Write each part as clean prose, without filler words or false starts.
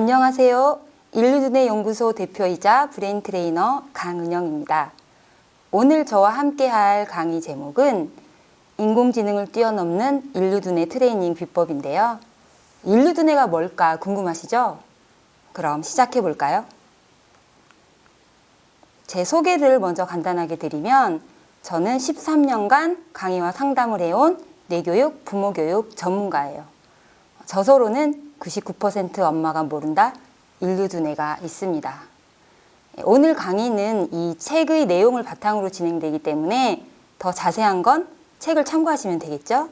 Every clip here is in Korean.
안녕하세요. 인류두뇌 연구소 대표이자 브레인 트레이너 강은영입니다. 오늘 저와 함께 할 강의 제목은 인공지능을 뛰어넘는 인류두뇌 트레이닝 비법인데요. 인류두뇌가 뭘까 궁금하시죠? 그럼 시작해 볼까요? 제 소개를 먼저 간단하게 드리면 저는 13년간 강의와 상담을 해온 뇌교육, 부모교육 전문가예요. 저서로는 99% 엄마가 모른다 인류두뇌가 있습니다. 오늘 강의는 이 책의 내용을 바탕으로 진행되기 때문에 더 자세한 건 책을 참고하시면 되겠죠?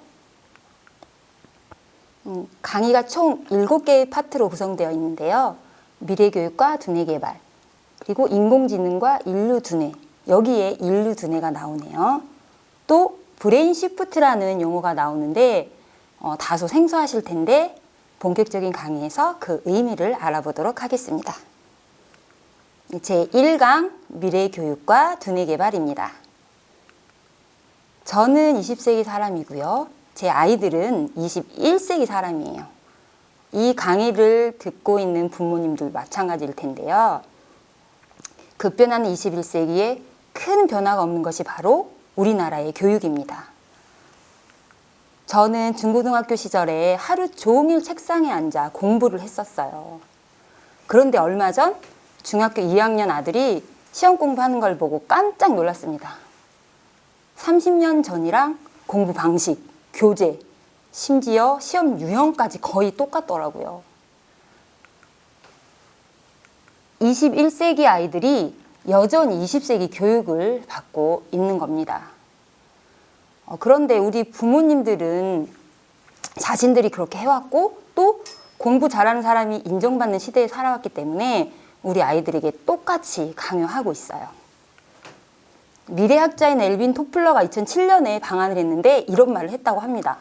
강의가 총 7개의 파트로 구성되어 있는데요. 미래교육과 두뇌개발, 그리고 인공지능과 인류두뇌, 여기에 인류두뇌가 나오네요. 또 브레인 시프트라는 용어가 나오는데 다소 생소하실 텐데 본격적인 강의에서 그 의미를 알아보도록 하겠습니다. 제1강 미래교육과 두뇌개발입니다. 저는 20세기 사람이고요. 제 아이들은 21세기 사람이에요. 이 강의를 듣고 있는 부모님들 마찬가지일 텐데요. 급변하는 21세기에 큰 변화가 없는 것이 바로 우리나라의 교육입니다. 저는 중고등학교 시절에 하루 종일 책상에 앉아 공부를 했었어요. 그런데 얼마 전 중학교 2학년 아들이 시험 공부하는 걸 보고 깜짝 놀랐습니다. 30년 전이랑 공부 방식, 교재, 심지어 시험 유형까지 거의 똑같더라고요. 21세기 아이들이 여전히 20세기 교육을 받고 있는 겁니다. 그런데 우리 부모님들은 자신들이 그렇게 해왔고 또 공부 잘하는 사람이 인정받는 시대에 살아왔기 때문에 우리 아이들에게 똑같이 강요하고 있어요. 미래학자인 엘빈 토플러가 2007년에 방한을 했는데 이런 말을 했다고 합니다.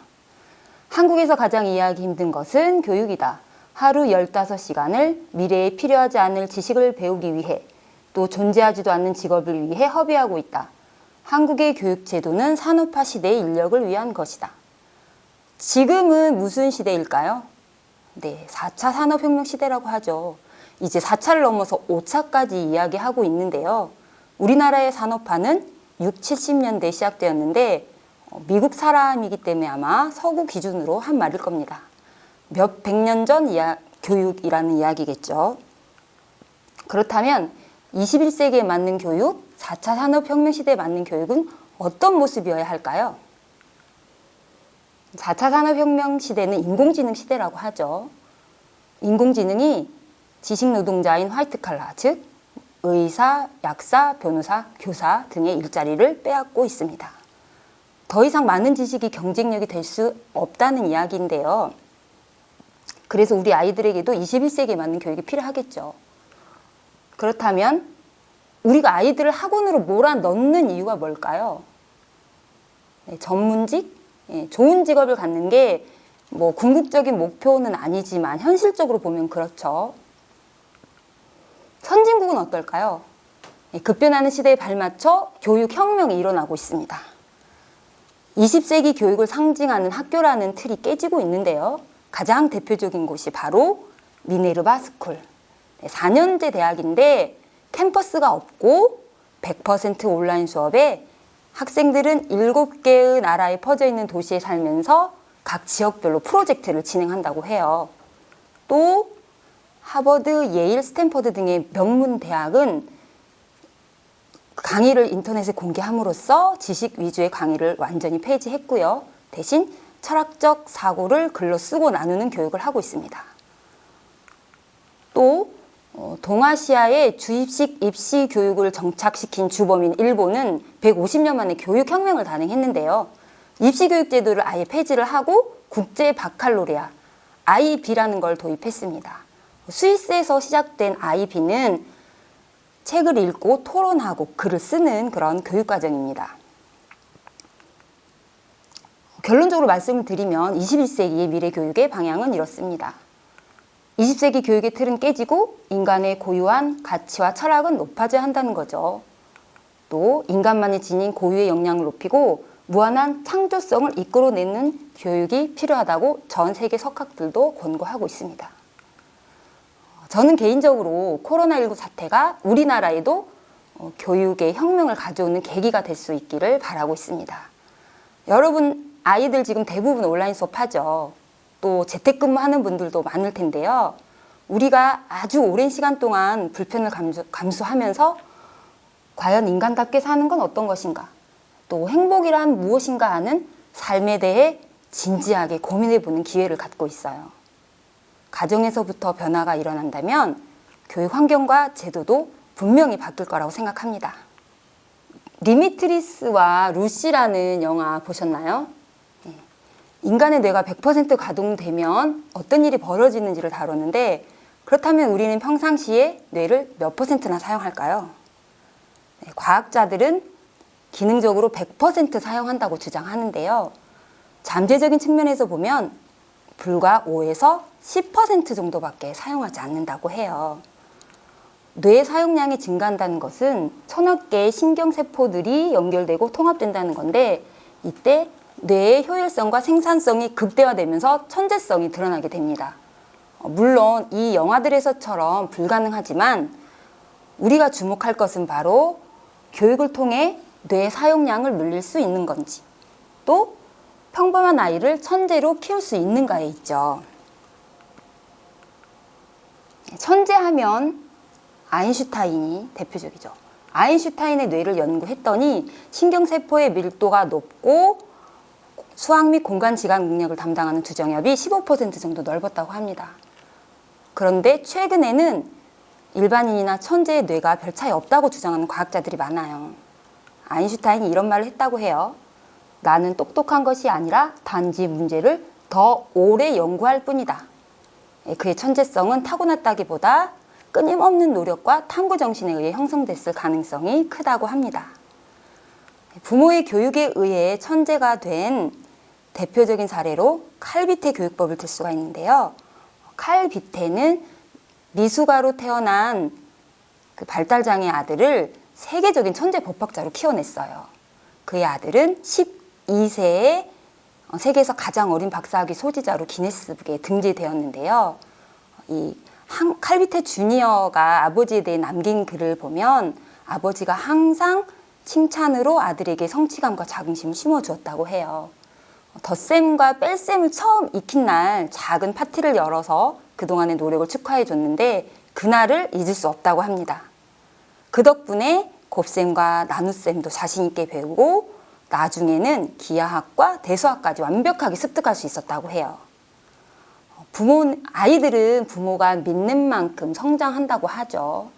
한국에서 가장 이해하기 힘든 것은 교육이다. 하루 15시간을 미래에 필요하지 않을 지식을 배우기 위해 또 존재하지도 않는 직업을 위해 허비하고 있다. 한국의 교육제도는 산업화 시대의 인력을 위한 것이다. 지금은 무슨 시대일까요? 네, 4차 산업혁명 시대라고 하죠. 이제 4차를 넘어서 5차까지 이야기하고 있는데요. 우리나라의 산업화는 6, 70년대에 시작되었는데 미국 사람이기 때문에 아마 서구 기준으로 한 말일 겁니다. 몇 백 년 전 교육이라는 이야기겠죠. 그렇다면 21세기에 맞는 교육, 4차 산업혁명 시대에 맞는 교육은 어떤 모습이어야 할까요? 4차 산업혁명 시대는 인공지능 시대라고 하죠. 인공지능이 지식노동자인 화이트칼라, 즉 의사, 약사, 변호사, 교사 등의 일자리를 빼앗고 있습니다. 더 이상 많은 지식이 경쟁력이 될 수 없다는 이야기인데요. 그래서 우리 아이들에게도 21세기에 맞는 교육이 필요하겠죠. 그렇다면 우리가 아이들을 학원으로 몰아넣는 이유가 뭘까요? 전문직, 좋은 직업을 갖는 게 뭐 궁극적인 목표는 아니지만 현실적으로 보면 그렇죠. 선진국은 어떨까요? 급변하는 시대에 발맞춰 교육혁명이 일어나고 있습니다. 20세기 교육을 상징하는 학교라는 틀이 깨지고 있는데요. 가장 대표적인 곳이 바로 미네르바 스쿨. 4년제 대학인데 캠퍼스가 없고 100% 온라인 수업에 학생들은 7개의 나라에 퍼져 있는 도시에 살면서 각 지역별로 프로젝트를 진행한다고 해요. 또 하버드, 예일, 스탠퍼드 등의 명문 대학은 강의를 인터넷에 공개함으로써 지식 위주의 강의를 완전히 폐지했고요. 대신 철학적 사고를 글로 쓰고 나누는 교육을 하고 있습니다. 또 동아시아에 주입식 입시 교육을 정착시킨 주범인 일본은 150년 만에 교육혁명을 단행했는데요. 입시교육 제도를 아예 폐지를 하고 국제 바칼로레아, IB라는 걸 도입했습니다. 스위스에서 시작된 IB는 책을 읽고 토론하고 글을 쓰는 그런 교육과정입니다. 결론적으로 말씀을 드리면 21세기의 미래교육의 방향은 이렇습니다. 20세기 교육의 틀은 깨지고 인간의 고유한 가치와 철학은 높아져야 한다는 거죠. 또 인간만이 지닌 고유의 역량을 높이고 무한한 창조성을 이끌어내는 교육이 필요하다고 전 세계 석학들도 권고하고 있습니다. 저는 개인적으로 코로나19 사태가 우리나라에도 교육의 혁명을 가져오는 계기가 될 수 있기를 바라고 있습니다. 여러분 아이들 지금 대부분 온라인 수업하죠. 또 재택근무하는 분들도 많을 텐데요. 우리가 아주 오랜 시간 동안 불편을 감수하면서 과연 인간답게 사는 건 어떤 것인가? 또 행복이란 무엇인가 하는 삶에 대해 진지하게 고민해보는 기회를 갖고 있어요. 가정에서부터 변화가 일어난다면 교육 환경과 제도도 분명히 바뀔 거라고 생각합니다. 리미트리스와 루시라는 영화 보셨나요? 인간의 뇌가 100% 가동되면 어떤 일이 벌어지는지를 다뤘는데, 그렇다면 우리는 평상시에 뇌를 몇 %나 사용할까요? 과학자들은 기능적으로 100% 사용한다고 주장하는데요. 잠재적인 측면에서 보면 불과 5에서 10% 정도밖에 사용하지 않는다고 해요. 뇌 사용량이 증가한다는 것은 1000억 개의 신경세포들이 연결되고 통합된다는 건데, 이때 뇌의 효율성과 생산성이 극대화되면서 천재성이 드러나게 됩니다. 물론 이 영화들에서처럼 불가능하지만 우리가 주목할 것은 바로 교육을 통해 뇌 사용량을 늘릴 수 있는 건지, 또 평범한 아이를 천재로 키울 수 있는가에 있죠. 천재하면 아인슈타인이 대표적이죠. 아인슈타인의 뇌를 연구했더니 신경세포의 밀도가 높고 수학 및 공간 지각 능력을 담당하는 두정엽이 15% 정도 넓었다고 합니다. 그런데 최근에는 일반인이나 천재의 뇌가 별 차이 없다고 주장하는 과학자들이 많아요. 아인슈타인이 이런 말을 했다고 해요. 나는 똑똑한 것이 아니라 단지 문제를 더 오래 연구할 뿐이다. 그의 천재성은 타고났다기보다 끊임없는 노력과 탐구 정신에 의해 형성됐을 가능성이 크다고 합니다. 부모의 교육에 의해 천재가 된 대표적인 사례로 칼비테 교육법을 들 수가 있는데요. 칼비테는 미숙아로 태어난 그 발달장애 아들을 세계적인 천재 법학자로 키워냈어요. 그의 아들은 12세에 세계에서 가장 어린 박사학위 소지자로 기네스북에 등재되었는데요. 이 칼비테 주니어가 아버지에 대해 남긴 글을 보면 아버지가 항상 칭찬으로 아들에게 성취감과 자긍심을 심어주었다고 해요. 덧셈과 뺄셈을 처음 익힌 날 작은 파티를 열어서 그동안의 노력을 축하해 줬는데 그날을 잊을 수 없다고 합니다. 그 덕분에 곱셈과 나눗셈도 자신 있게 배우고 나중에는 기하학과 대수학까지 완벽하게 습득할 수 있었다고 해요. 아이들은 부모가 믿는 만큼 성장한다고 하죠.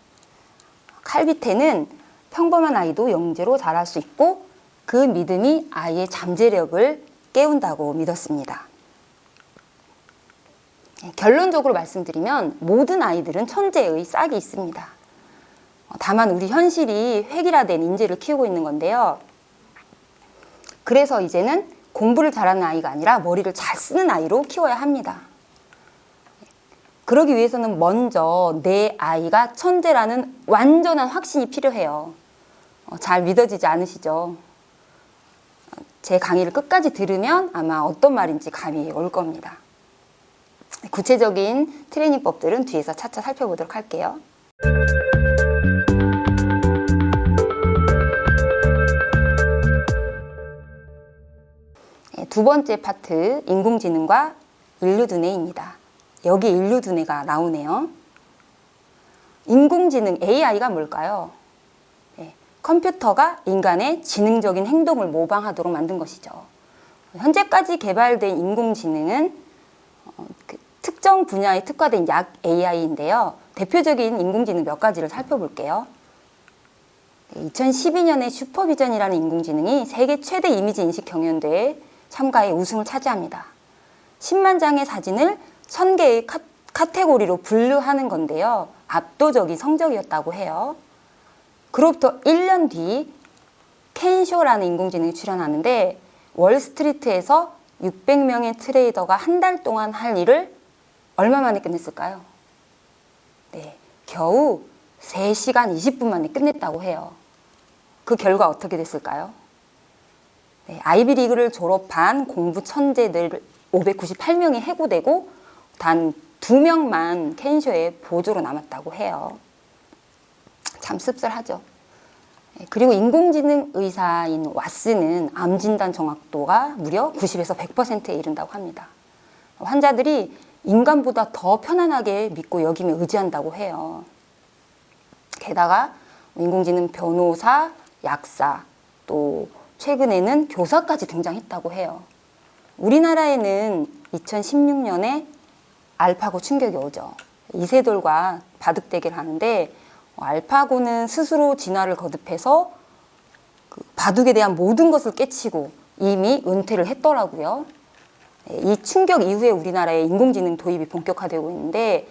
칼비테는 평범한 아이도 영재로 자랄 수 있고 그 믿음이 아이의 잠재력을 깨운다고 믿었습니다. 결론적으로 말씀드리면 모든 아이들은 천재의 싹이 있습니다. 다만 우리 현실이 획일화된 인재를 키우고 있는 건데요. 그래서 이제는 공부를 잘하는 아이가 아니라 머리를 잘 쓰는 아이로 키워야 합니다. 그러기 위해서는 먼저 내 아이가 천재라는 완전한 확신이 필요해요. 잘 믿어지지 않으시죠? 제 강의를 끝까지 들으면 아마 어떤 말인지 감이 올 겁니다. 구체적인 트레이닝법들은 뒤에서 차차 살펴보도록 할게요. 두 번째 파트, 인공지능과 인류두뇌입니다. 여기 인류두뇌가 나오네요. 인공지능, AI가 뭘까요? 컴퓨터가 인간의 지능적인 행동을 모방하도록 만든 것이죠. 현재까지 개발된 인공지능은 특정 분야에 특화된 약 AI인데요. 대표적인 인공지능 몇 가지를 살펴볼게요. 2012년에 슈퍼비전이라는 인공지능이 세계 최대 이미지 인식 경연대회 참가에 우승을 차지합니다. 10만 장의 사진을 1000개의 카테고리로 분류하는 건데요. 압도적인 성적이었다고 해요. 그로부터 1년 뒤 켄쇼라는 인공지능이 출연하는데 월스트리트에서 600명의 트레이더가 한 달 동안 할 일을 얼마 만에 끝냈을까요? 네, 겨우 3시간 20분 만에 끝냈다고 해요. 그 결과 어떻게 됐을까요? 네, 아이비리그를 졸업한 공부 천재들 598명이 해고되고 단 2명만 켄쇼에 보조로 남았다고 해요. 참 씁쓸하죠. 그리고 인공지능 의사인 왓슨은 암 진단 정확도가 무려 90에서 100%에 이른다고 합니다. 환자들이 인간보다 더 편안하게 믿고 여기며 의지한다고 해요. 게다가 인공지능 변호사, 약사, 또 최근에는 교사까지 등장했다고 해요. 우리나라에는 2016년에 알파고 충격이 오죠. 이세돌과 바둑 대결을 하는데 알파고는 스스로 진화를 거듭해서 그 바둑에 대한 모든 것을 깨치고 이미 은퇴를 했더라고요. 이 충격 이후에 우리나라에 인공지능 도입이 본격화되고 있는데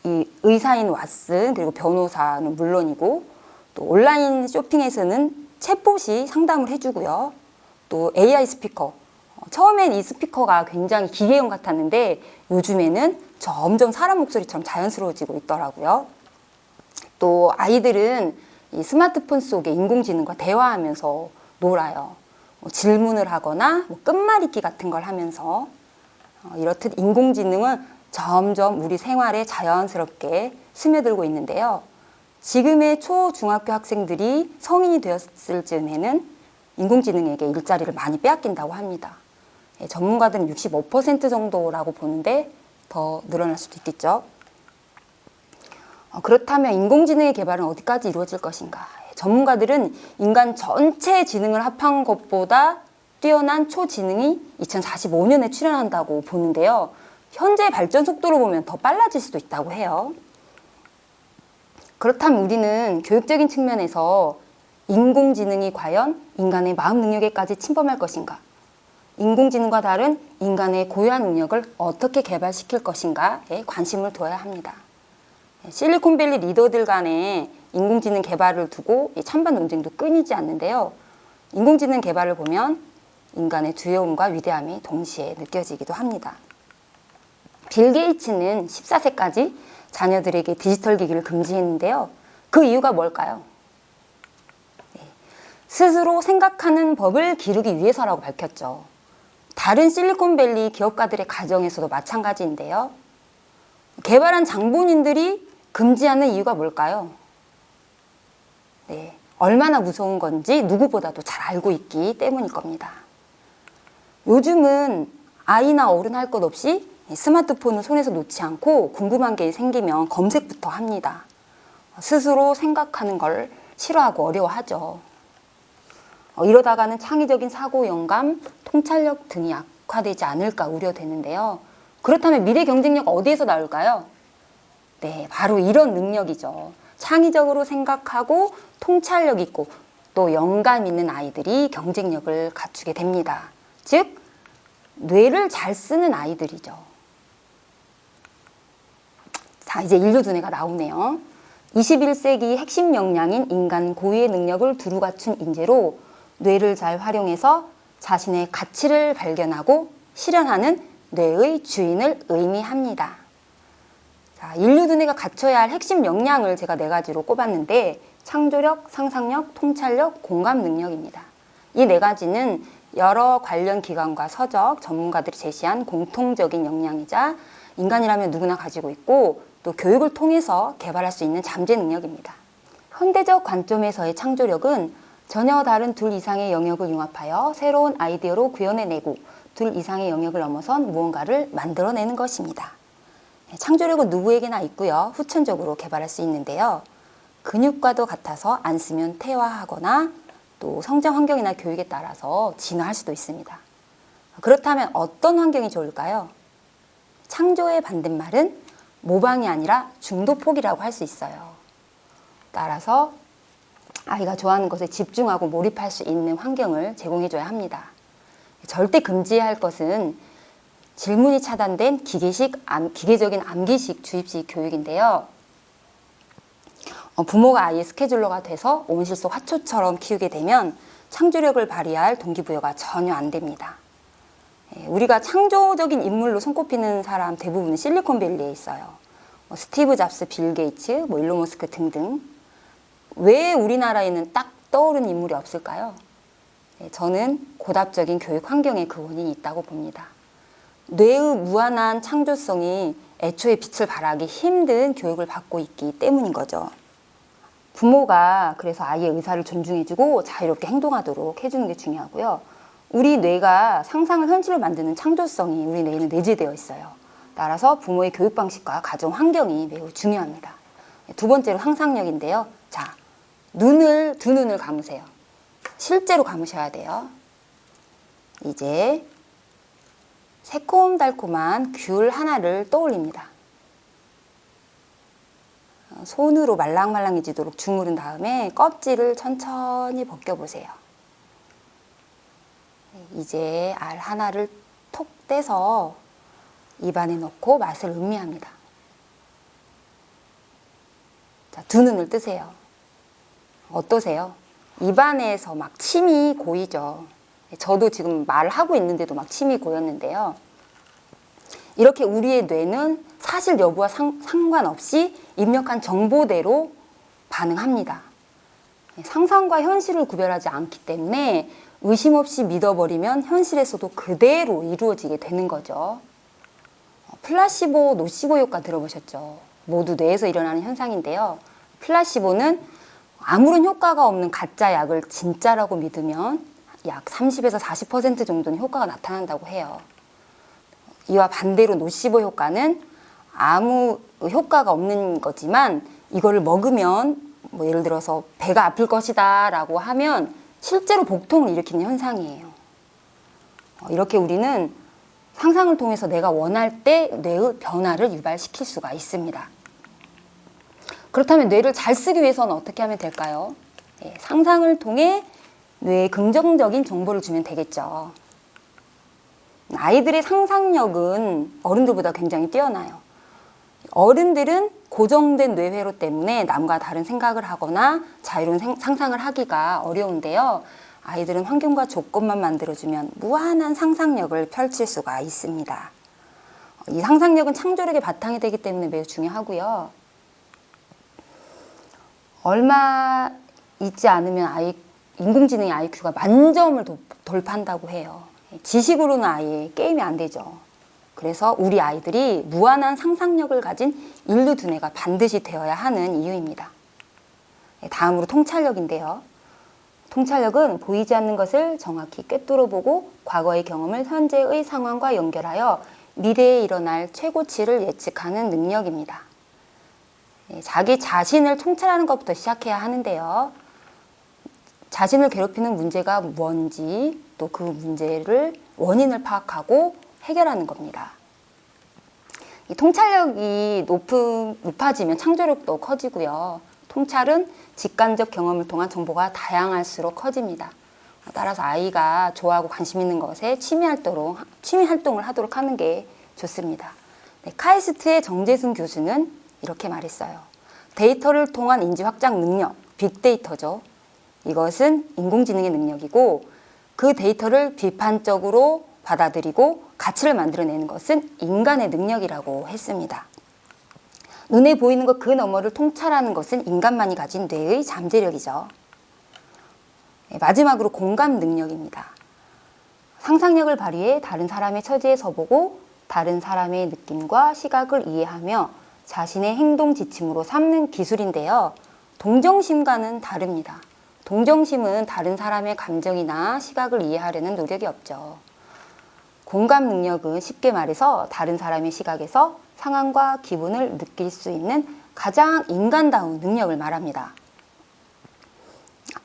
이 의사인 왓슨 그리고 변호사는 물론이고 또 온라인 쇼핑에서는 챗봇이 상담을 해주고요. 또 AI 스피커. 처음엔 이 스피커가 굉장히 기계음 같았는데 요즘에는 점점 사람 목소리처럼 자연스러워지고 있더라고요. 또 아이들은 이 스마트폰 속에 인공지능과 대화하면서 놀아요. 질문을 하거나 끝말잇기 같은 걸 하면서 이렇듯 인공지능은 점점 우리 생활에 자연스럽게 스며들고 있는데요. 지금의 초중학교 학생들이 성인이 되었을 즈음에는 인공지능에게 일자리를 많이 빼앗긴다고 합니다. 전문가들은 65% 정도라고 보는데 더 늘어날 수도 있겠죠. 그렇다면 인공지능의 개발은 어디까지 이루어질 것인가? 전문가들은 인간 전체 지능을 합한 것보다 뛰어난 초지능이 2045년에 출현한다고 보는데요. 현재 발전 속도로 보면 더 빨라질 수도 있다고 해요. 그렇다면 우리는 교육적인 측면에서 인공지능이 과연 인간의 마음 능력에까지 침범할 것인가? 인공지능과 다른 인간의 고유한 능력을 어떻게 개발시킬 것인가에 관심을 둬야 합니다. 실리콘밸리 리더들 간의 인공지능 개발을 두고 찬반 논쟁도 끊이지 않는데요. 인공지능 개발을 보면 인간의 두려움과 위대함이 동시에 느껴지기도 합니다. 빌 게이츠는 14세까지 자녀들에게 디지털 기기를 금지했는데요. 그 이유가 뭘까요? 스스로 생각하는 법을 기르기 위해서라고 밝혔죠. 다른 실리콘밸리 기업가들의 가정에서도 마찬가지인데요. 개발한 장본인들이 금지하는 이유가 뭘까요? 얼마나 무서운 건지 누구보다도 잘 알고 있기 때문일 겁니다. 요즘은 아이나 어른 할 것 없이 스마트폰을 손에서 놓지 않고 궁금한 게 생기면 검색부터 합니다. 스스로 생각하는 걸 싫어하고 어려워하죠. 이러다가는 창의적인 사고 영감, 통찰력 등이 약화되지 않을까 우려되는데요. 그렇다면 미래 경쟁력 어디에서 나올까요? 네, 바로 이런 능력이죠. 창의적으로 생각하고 통찰력 있고 또 영감 있는 아이들이 경쟁력을 갖추게 됩니다. 즉, 뇌를 잘 쓰는 아이들이죠. 자, 이제 인류 두뇌가 나오네요. 21세기 핵심 역량인 인간 고유의 능력을 두루 갖춘 인재로 뇌를 잘 활용해서 자신의 가치를 발견하고 실현하는 뇌의 주인을 의미합니다. 자, 인류 두뇌가 갖춰야 할 핵심 역량을 제가 4가지로 꼽았는데 창조력, 상상력, 통찰력, 공감 능력입니다. 이 4가지는 여러 관련 기관과 서적, 전문가들이 제시한 공통적인 역량이자 인간이라면 누구나 가지고 있고 또 교육을 통해서 개발할 수 있는 잠재 능력입니다. 현대적 관점에서의 창조력은 전혀 다른 둘 이상의 영역을 융합하여 새로운 아이디어로 구현해내고 둘 이상의 영역을 넘어선 무언가를 만들어내는 것입니다. 창조력은 누구에게나 있고요. 후천적으로 개발할 수 있는데요. 근육과도 같아서 안 쓰면 퇴화하거나 또 성장 환경이나 교육에 따라서 진화할 수도 있습니다. 그렇다면 어떤 환경이 좋을까요? 창조의 반대말은 모방이 아니라 중도폭이라고 할 수 있어요. 따라서 아이가 좋아하는 것에 집중하고 몰입할 수 있는 환경을 제공해줘야 합니다. 절대 금지해야 할 것은 질문이 차단된 기계적인 암기식 주입식 교육인데요. 부모가 아이의 스케줄러가 돼서 온실 속 화초처럼 키우게 되면 창조력을 발휘할 동기부여가 전혀 안 됩니다. 우리가 창조적인 인물로 손꼽히는 사람 대부분은 실리콘밸리에 있어요. 스티브 잡스, 빌 게이츠, 일론 머스크 등등. 왜 우리나라에는 딱 떠오르는 인물이 없을까요? 저는 고답적인 교육 환경에 그 원인이 있다고 봅니다. 뇌의 무한한 창조성이 애초에 빛을 발하기 힘든 교육을 받고 있기 때문인 거죠. 부모가 그래서 아이의 의사를 존중해주고 자유롭게 행동하도록 해주는 게 중요하고요. 우리 뇌가 상상을 현실로 만드는 창조성이 우리 뇌에는 내재되어 있어요. 따라서 부모의 교육 방식과 가정 환경이 매우 중요합니다. 두 번째로 상상력인데요. 자, 두 눈을 감으세요. 실제로 감으셔야 돼요. 이제 새콤달콤한 귤 하나를 떠올립니다. 손으로 말랑말랑해지도록 주무른 다음에 껍질을 천천히 벗겨보세요. 이제 알 하나를 톡 떼서 입안에 넣고 맛을 음미합니다. 자, 두 눈을 뜨세요. 어떠세요? 입안에서 막 침이 고이죠. 저도 지금 말하고 있는데도 막 침이 고였는데요. 이렇게 우리의 뇌는 사실 여부와 상관없이 입력한 정보대로 반응합니다. 상상과 현실을 구별하지 않기 때문에 의심 없이 믿어버리면 현실에서도 그대로 이루어지게 되는 거죠. 플라시보, 노시보 효과 들어보셨죠? 모두 뇌에서 일어나는 현상인데요. 플라시보는 아무런 효과가 없는 가짜 약을 진짜라고 믿으면 약 30에서 40% 정도는 효과가 나타난다고 해요. 이와 반대로 노시보 효과는 아무 효과가 없는 거지만 이거를 먹으면 뭐 예를 들어서 배가 아플 것이다 라고 하면 실제로 복통을 일으키는 현상이에요. 이렇게 우리는 상상을 통해서 내가 원할 때 뇌의 변화를 유발시킬 수가 있습니다. 그렇다면 뇌를 잘 쓰기 위해서는 어떻게 하면 될까요? 상상을 통해 뇌에 긍정적인 정보를 주면 되겠죠. 아이들의 상상력은 어른들보다 굉장히 뛰어나요. 어른들은 고정된 뇌회로 때문에 남과 다른 생각을 하거나 자유로운 상상을 하기가 어려운데요. 아이들은 환경과 조건만 만들어주면 무한한 상상력을 펼칠 수가 있습니다. 이 상상력은 창조력의 바탕이 되기 때문에 매우 중요하고요. 얼마 있지 않으면 인공지능의 IQ가 만점을 돌파한다고 해요. 지식으로는 아예 게임이 안 되죠. 그래서 우리 아이들이 무한한 상상력을 가진 인류 두뇌가 반드시 되어야 하는 이유입니다. 다음으로 통찰력인데요. 통찰력은 보이지 않는 것을 정확히 꿰뚫어보고 과거의 경험을 현재의 상황과 연결하여 미래에 일어날 최고치를 예측하는 능력입니다. 자기 자신을 통찰하는 것부터 시작해야 하는데요. 자신을 괴롭히는 문제가 뭔지 또 그 문제를 원인을 파악하고 해결하는 겁니다. 이 통찰력이 높아지면 창조력도 커지고요. 통찰은 직관적 경험을 통한 정보가 다양할수록 커집니다. 따라서 아이가 좋아하고 관심 있는 것에 취미 활동을 하도록 하는 게 좋습니다. 카이스트의 정재승 교수는 이렇게 말했어요. 데이터를 통한 인지 확장 능력, 빅데이터죠. 이것은 인공지능의 능력이고 그 데이터를 비판적으로 받아들이고 가치를 만들어내는 것은 인간의 능력이라고 했습니다. 눈에 보이는 것 그 너머를 통찰하는 것은 인간만이 가진 뇌의 잠재력이죠. 마지막으로 공감 능력입니다. 상상력을 발휘해 다른 사람의 처지에 서보고 다른 사람의 느낌과 시각을 이해하며 자신의 행동 지침으로 삼는 기술인데요. 동정심과는 다릅니다. 동정심은 다른 사람의 감정이나 시각을 이해하려는 노력이 없죠. 공감 능력은 쉽게 말해서 다른 사람의 시각에서 상황과 기분을 느낄 수 있는 가장 인간다운 능력을 말합니다.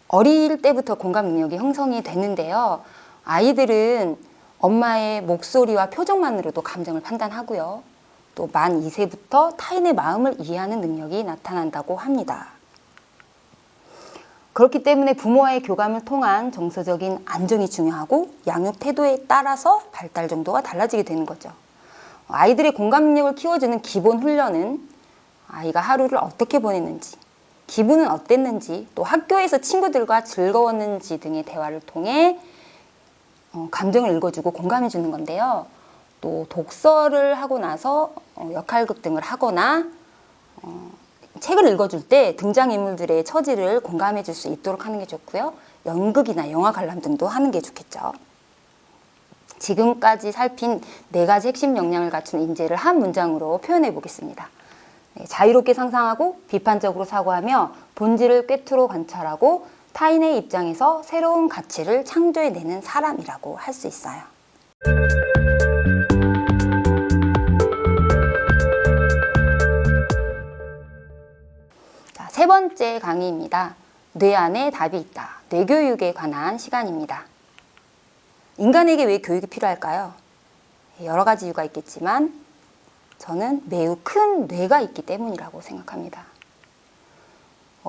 어릴 때부터 공감 능력이 형성이 되는데요. 아이들은 엄마의 목소리와 표정만으로도 감정을 판단하고요. 또 만 2세부터 타인의 마음을 이해하는 능력이 나타난다고 합니다. 그렇기 때문에 부모와의 교감을 통한 정서적인 안정이 중요하고 양육 태도에 따라서 발달 정도가 달라지게 되는 거죠. 아이들의 공감 능력을 키워주는 기본 훈련은 아이가 하루를 어떻게 보냈는지, 기분은 어땠는지, 또 학교에서 친구들과 즐거웠는지 등의 대화를 통해 감정을 읽어주고 공감해주는 건데요. 또 독서를 하고 나서 역할극 등을 하거나 책을 읽어줄 때 등장인물들의 처지를 공감해 줄 수 있도록 하는 게 좋고요. 연극이나 영화 관람 등도 하는 게 좋겠죠. 지금까지 살핀 4가지 핵심 역량을 갖춘 인재를 한 문장으로 표현해 보겠습니다. 자유롭게 상상하고 비판적으로 사고하며 본질을 꿰뚫어 관찰하고 타인의 입장에서 새로운 가치를 창조해내는 사람이라고 할 수 있어요. 자, 3번째 강의입니다. 뇌 안에 답이 있다. 뇌교육에 관한 시간입니다. 인간에게 왜 교육이 필요할까요? 여러 가지 이유가 있겠지만 저는 매우 큰 뇌가 있기 때문이라고 생각합니다.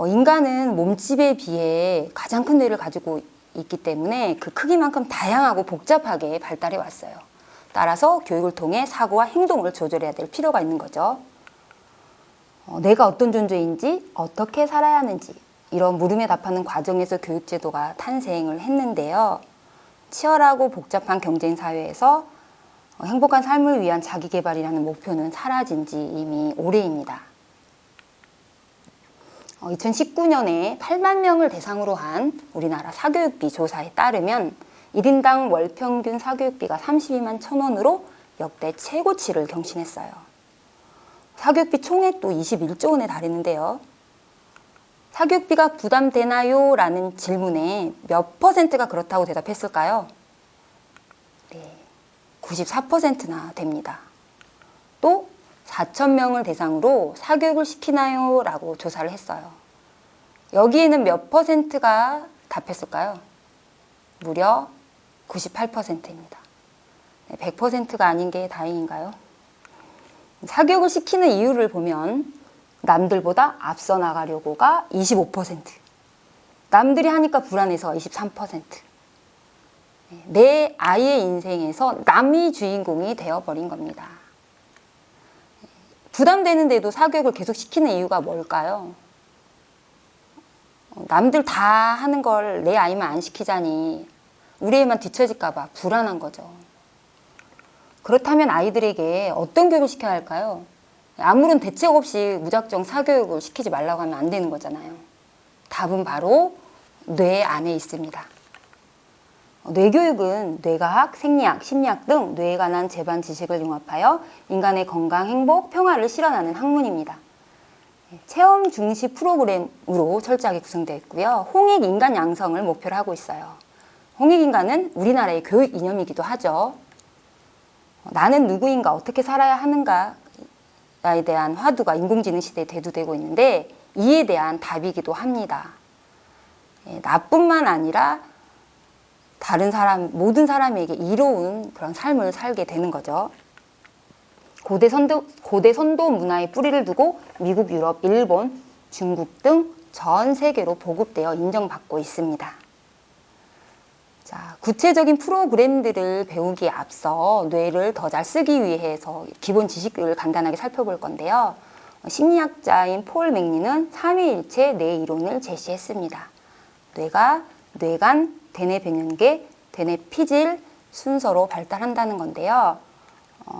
인간은 몸집에 비해 가장 큰 뇌를 가지고 있기 때문에 그 크기만큼 다양하고 복잡하게 발달해 왔어요. 따라서 교육을 통해 사고와 행동을 조절해야 될 필요가 있는 거죠. 내가 어떤 존재인지, 어떻게 살아야 하는지 이런 물음에 답하는 과정에서 교육제도가 탄생을 했는데요. 치열하고 복잡한 경쟁 사회에서 행복한 삶을 위한 자기개발이라는 목표는 사라진 지 이미 오래입니다. 2019년에 8만 명을 대상으로 한 우리나라 사교육비 조사에 따르면 1인당 월 평균 사교육비가 32만 1,000원으로 역대 최고치를 경신했어요. 사교육비 총액도 21조 원에 달했는데요. 사교육비가 부담되나요? 라는 질문에 몇 퍼센트가 그렇다고 대답했을까요? 네, 94%나 됩니다. 또 4,000명을 대상으로 사교육을 시키나요? 라고 조사를 했어요. 여기에는 몇 퍼센트가 답했을까요? 무려 98%입니다. 100%가 아닌 게 다행인가요? 사교육을 시키는 이유를 보면 남들보다 앞서 나가려고가 25%, 남들이 하니까 불안해서 23%, 내 아이의 인생에서 남이 주인공이 되어버린 겁니다. 부담되는데도 사교육을 계속 시키는 이유가 뭘까요? 남들 다 하는 걸 내 아이만 안 시키자니 우리 애만 뒤처질까 봐 불안한 거죠. 그렇다면 아이들에게 어떤 교육을 시켜야 할까요? 아무런 대책 없이 무작정 사교육을 시키지 말라고 하면 안 되는 거잖아요. 답은 바로 뇌 안에 있습니다. 뇌교육은 뇌과학, 생리학, 심리학 등 뇌에 관한 제반 지식을 융합하여 인간의 건강, 행복, 평화를 실현하는 학문입니다. 체험 중시 프로그램으로 철저하게 구성되어 있고요. 홍익 인간 양성을 목표로 하고 있어요. 홍익 인간은 우리나라의 교육 이념이기도 하죠. 나는 누구인가, 어떻게 살아야 하는가에 대한 화두가 인공지능 시대에 대두되고 있는데 이에 대한 답이기도 합니다. 나뿐만 아니라 다른 사람, 모든 사람에게 이로운 그런 삶을 살게 되는 거죠. 고대 선도 문화에 뿌리를 두고 미국, 유럽, 일본, 중국 등 전 세계로 보급되어 인정받고 있습니다. 자, 구체적인 프로그램들을 배우기에 앞서 뇌를 더 잘 쓰기 위해서 기본 지식을 간단하게 살펴볼 건데요. 심리학자인 폴 맥리는 삼위일체 뇌 이론을 제시했습니다. 뇌가 뇌간, 대뇌 변연계, 대뇌 피질 순서로 발달한다는 건데요.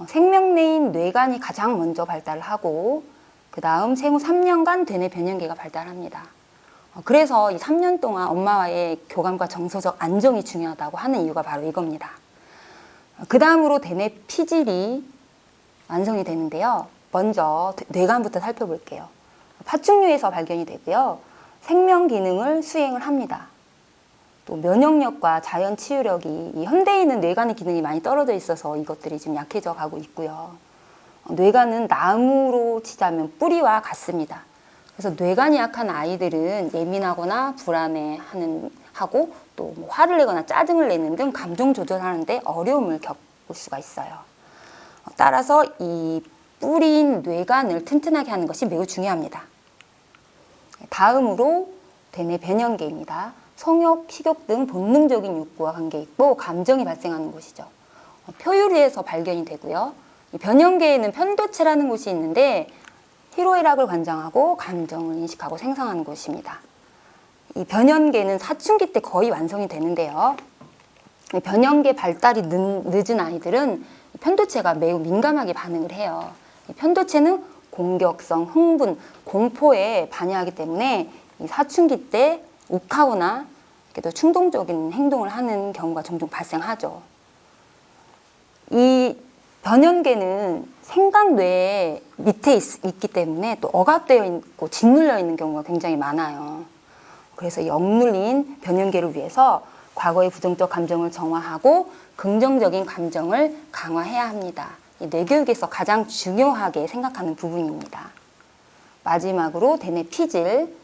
생명내인 뇌간이 가장 먼저 발달을 하고 그 다음 생후 3년간 대뇌 변연계가 발달합니다. 그래서 이 3년 동안 엄마와의 교감과 정서적 안정이 중요하다고 하는 이유가 바로 이겁니다. 그 다음으로 대뇌 피질이 완성이 되는데요. 먼저 뇌간부터 살펴볼게요. 파충류에서 발견이 되고요. 생명 기능을 수행을 합니다. 또 면역력과 자연 치유력이 이 현대인은 뇌간의 기능이 많이 떨어져 있어서 이것들이 좀 약해져 가고 있고요. 뇌간은 나무로 치자면 뿌리와 같습니다. 그래서 뇌간이 약한 아이들은 예민하거나 불안해하고 또 뭐 화를 내거나 짜증을 내는 등 감정 조절하는데 어려움을 겪을 수가 있어요. 따라서 이 뿌리인 뇌간을 튼튼하게 하는 것이 매우 중요합니다. 다음으로 대뇌 변연계입니다. 성욕, 식욕 등 본능적인 욕구와 관계 있고 감정이 발생하는 곳이죠. 표유류에서 발견이 되고요. 이 변연계에는 편도체라는 곳이 있는데 희로애락을 관장하고 감정을 인식하고 생성하는 곳입니다. 이 변연계는 사춘기 때 거의 완성이 되는데요. 이 변연계 발달이 늦은 아이들은 편도체가 매우 민감하게 반응을 해요. 이 편도체는 공격성, 흥분, 공포에 반응하기 때문에 이 사춘기 때 욱하거나 또 충동적인 행동을 하는 경우가 종종 발생하죠. 이 변연계는 생각뇌 밑에 있기 때문에 또 억압되어 있고 짓눌려 있는 경우가 굉장히 많아요. 그래서 억눌린 변연계를 위해서 과거의 부정적 감정을 정화하고 긍정적인 감정을 강화해야 합니다. 이 뇌교육에서 가장 중요하게 생각하는 부분입니다. 마지막으로 대뇌 피질.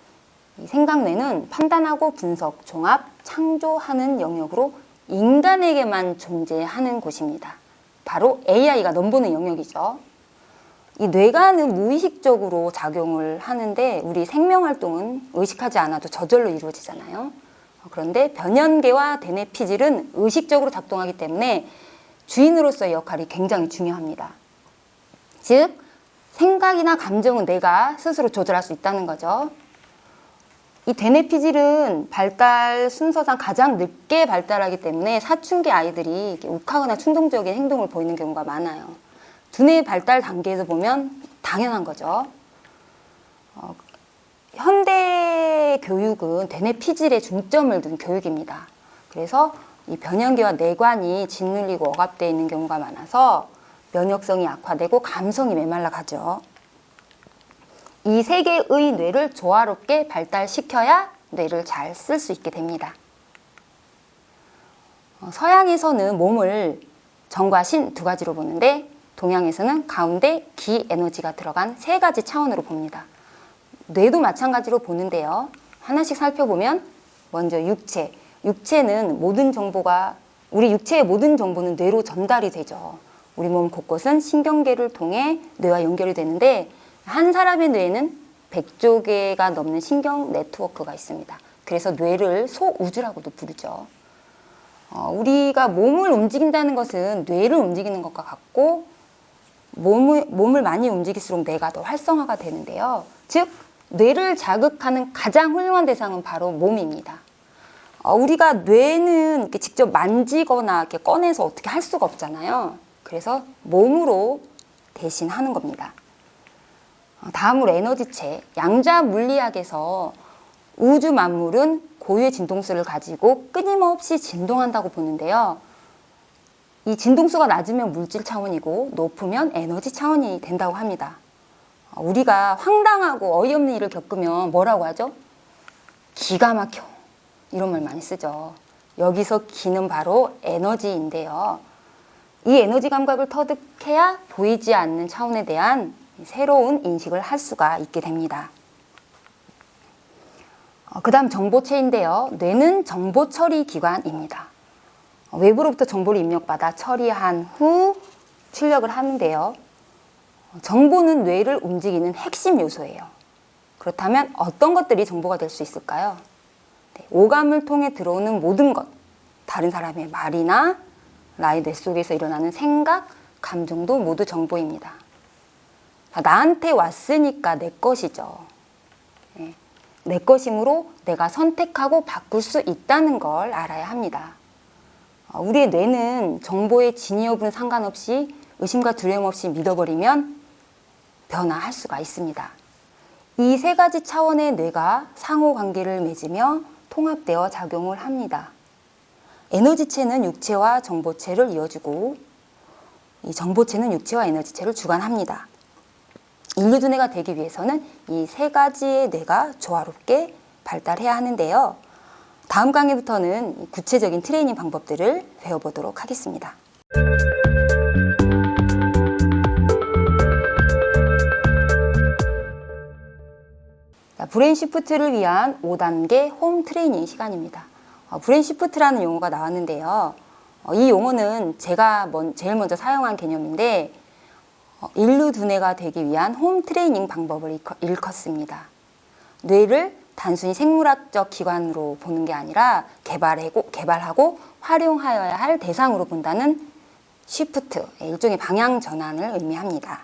이 생각뇌는 판단하고 분석, 종합, 창조하는 영역으로 인간에게만 존재하는 곳입니다. 바로 AI가 넘보는 영역이죠. 이 뇌가는 무의식적으로 작용을 하는데 우리 생명활동은 의식하지 않아도 저절로 이루어지잖아요. 그런데 변연계와 대뇌 피질은 의식적으로 작동하기 때문에 주인으로서의 역할이 굉장히 중요합니다. 즉, 생각이나 감정은 내가 스스로 조절할 수 있다는 거죠. 이 대뇌 피질은 발달 순서상 가장 늦게 발달하기 때문에 사춘기 아이들이 욱하거나 충동적인 행동을 보이는 경우가 많아요. 두뇌 발달 단계에서 보면 당연한 거죠. 현대 교육은 대뇌 피질에 중점을 둔 교육입니다. 그래서 이 변연계와 뇌관이 짓눌리고 억압되어 있는 경우가 많아서 면역성이 악화되고 감성이 메말라 가죠. 이 세 개의 뇌를 조화롭게 발달시켜야 뇌를 잘 쓸 수 있게 됩니다. 서양에서는 몸을 정과 신 두 가지로 보는데 동양에서는 가운데 기 에너지가 들어간 세 가지 차원으로 봅니다. 뇌도 마찬가지로 보는데요. 하나씩 살펴보면 먼저 육체. 육체는 모든 정보가 우리 육체의 모든 정보는 뇌로 전달이 되죠. 우리 몸 곳곳은 신경계를 통해 뇌와 연결이 되는데 한 사람의 뇌에는 100조 개가 넘는 신경 네트워크가 있습니다. 그래서 뇌를 소우주라고도 부르죠. 우리가 몸을 움직인다는 것은 뇌를 움직이는 것과 같고 몸을 많이 움직일수록 뇌가 더 활성화가 되는데요. 즉 뇌를 자극하는 가장 훌륭한 대상은 바로 몸입니다. 우리가 뇌는 이렇게 직접 만지거나 이렇게 꺼내서 어떻게 할 수가 없잖아요. 그래서 몸으로 대신 하는 겁니다. 다음으로 에너지체. 양자 물리학에서 우주 만물은 고유의 진동수를 가지고 끊임없이 진동한다고 보는데요. 이 진동수가 낮으면 물질 차원이고 높으면 에너지 차원이 된다고 합니다. 우리가 황당하고 어이없는 일을 겪으면 뭐라고 하죠? 기가 막혀. 이런 말 많이 쓰죠. 여기서 기는 바로 에너지인데요. 이 에너지 감각을 터득해야 보이지 않는 차원에 대한 새로운 인식을 할 수가 있게 됩니다. 그 다음 정보체인데요. 뇌는 정보 처리 기관입니다. 외부로부터 정보를 입력받아 처리한 후 출력을 하는데요. 정보는 뇌를 움직이는 핵심 요소예요. 그렇다면 어떤 것들이 정보가 될 수 있을까요? 오감을 통해 들어오는 모든 것, 다른 사람의 말이나 나의 뇌 속에서 일어나는 생각, 감정도 모두 정보입니다. 나한테 왔으니까 내 것이죠. 내 것이므로 내가 선택하고 바꿀 수 있다는 걸 알아야 합니다. 우리의 뇌는 정보의 진위 여부는 상관없이 의심과 두려움 없이 믿어버리면 변화할 수가 있습니다. 이 세 가지 차원의 뇌가 상호관계를 맺으며 통합되어 작용을 합니다. 에너지체는 육체와 정보체를 이어주고 이 정보체는 육체와 에너지체를 주관합니다. 인류 두뇌가 되기 위해서는 이 세 가지의 뇌가 조화롭게 발달해야 하는데요. 다음 강의부터는 구체적인 트레이닝 방법들을 배워보도록 하겠습니다. 브레인 시프트를 위한 5단계 홈 트레이닝 시간입니다. 브레인 시프트라는 용어가 나왔는데요. 이 용어는 제가 제일 먼저 사용한 개념인데 인류 두뇌가 되기 위한 홈 트레이닝 방법을 일컫습니다. 뇌를 단순히 생물학적 기관으로 보는 게 아니라 개발하고 활용하여야 할 대상으로 본다는 시프트, 일종의 방향 전환을 의미합니다.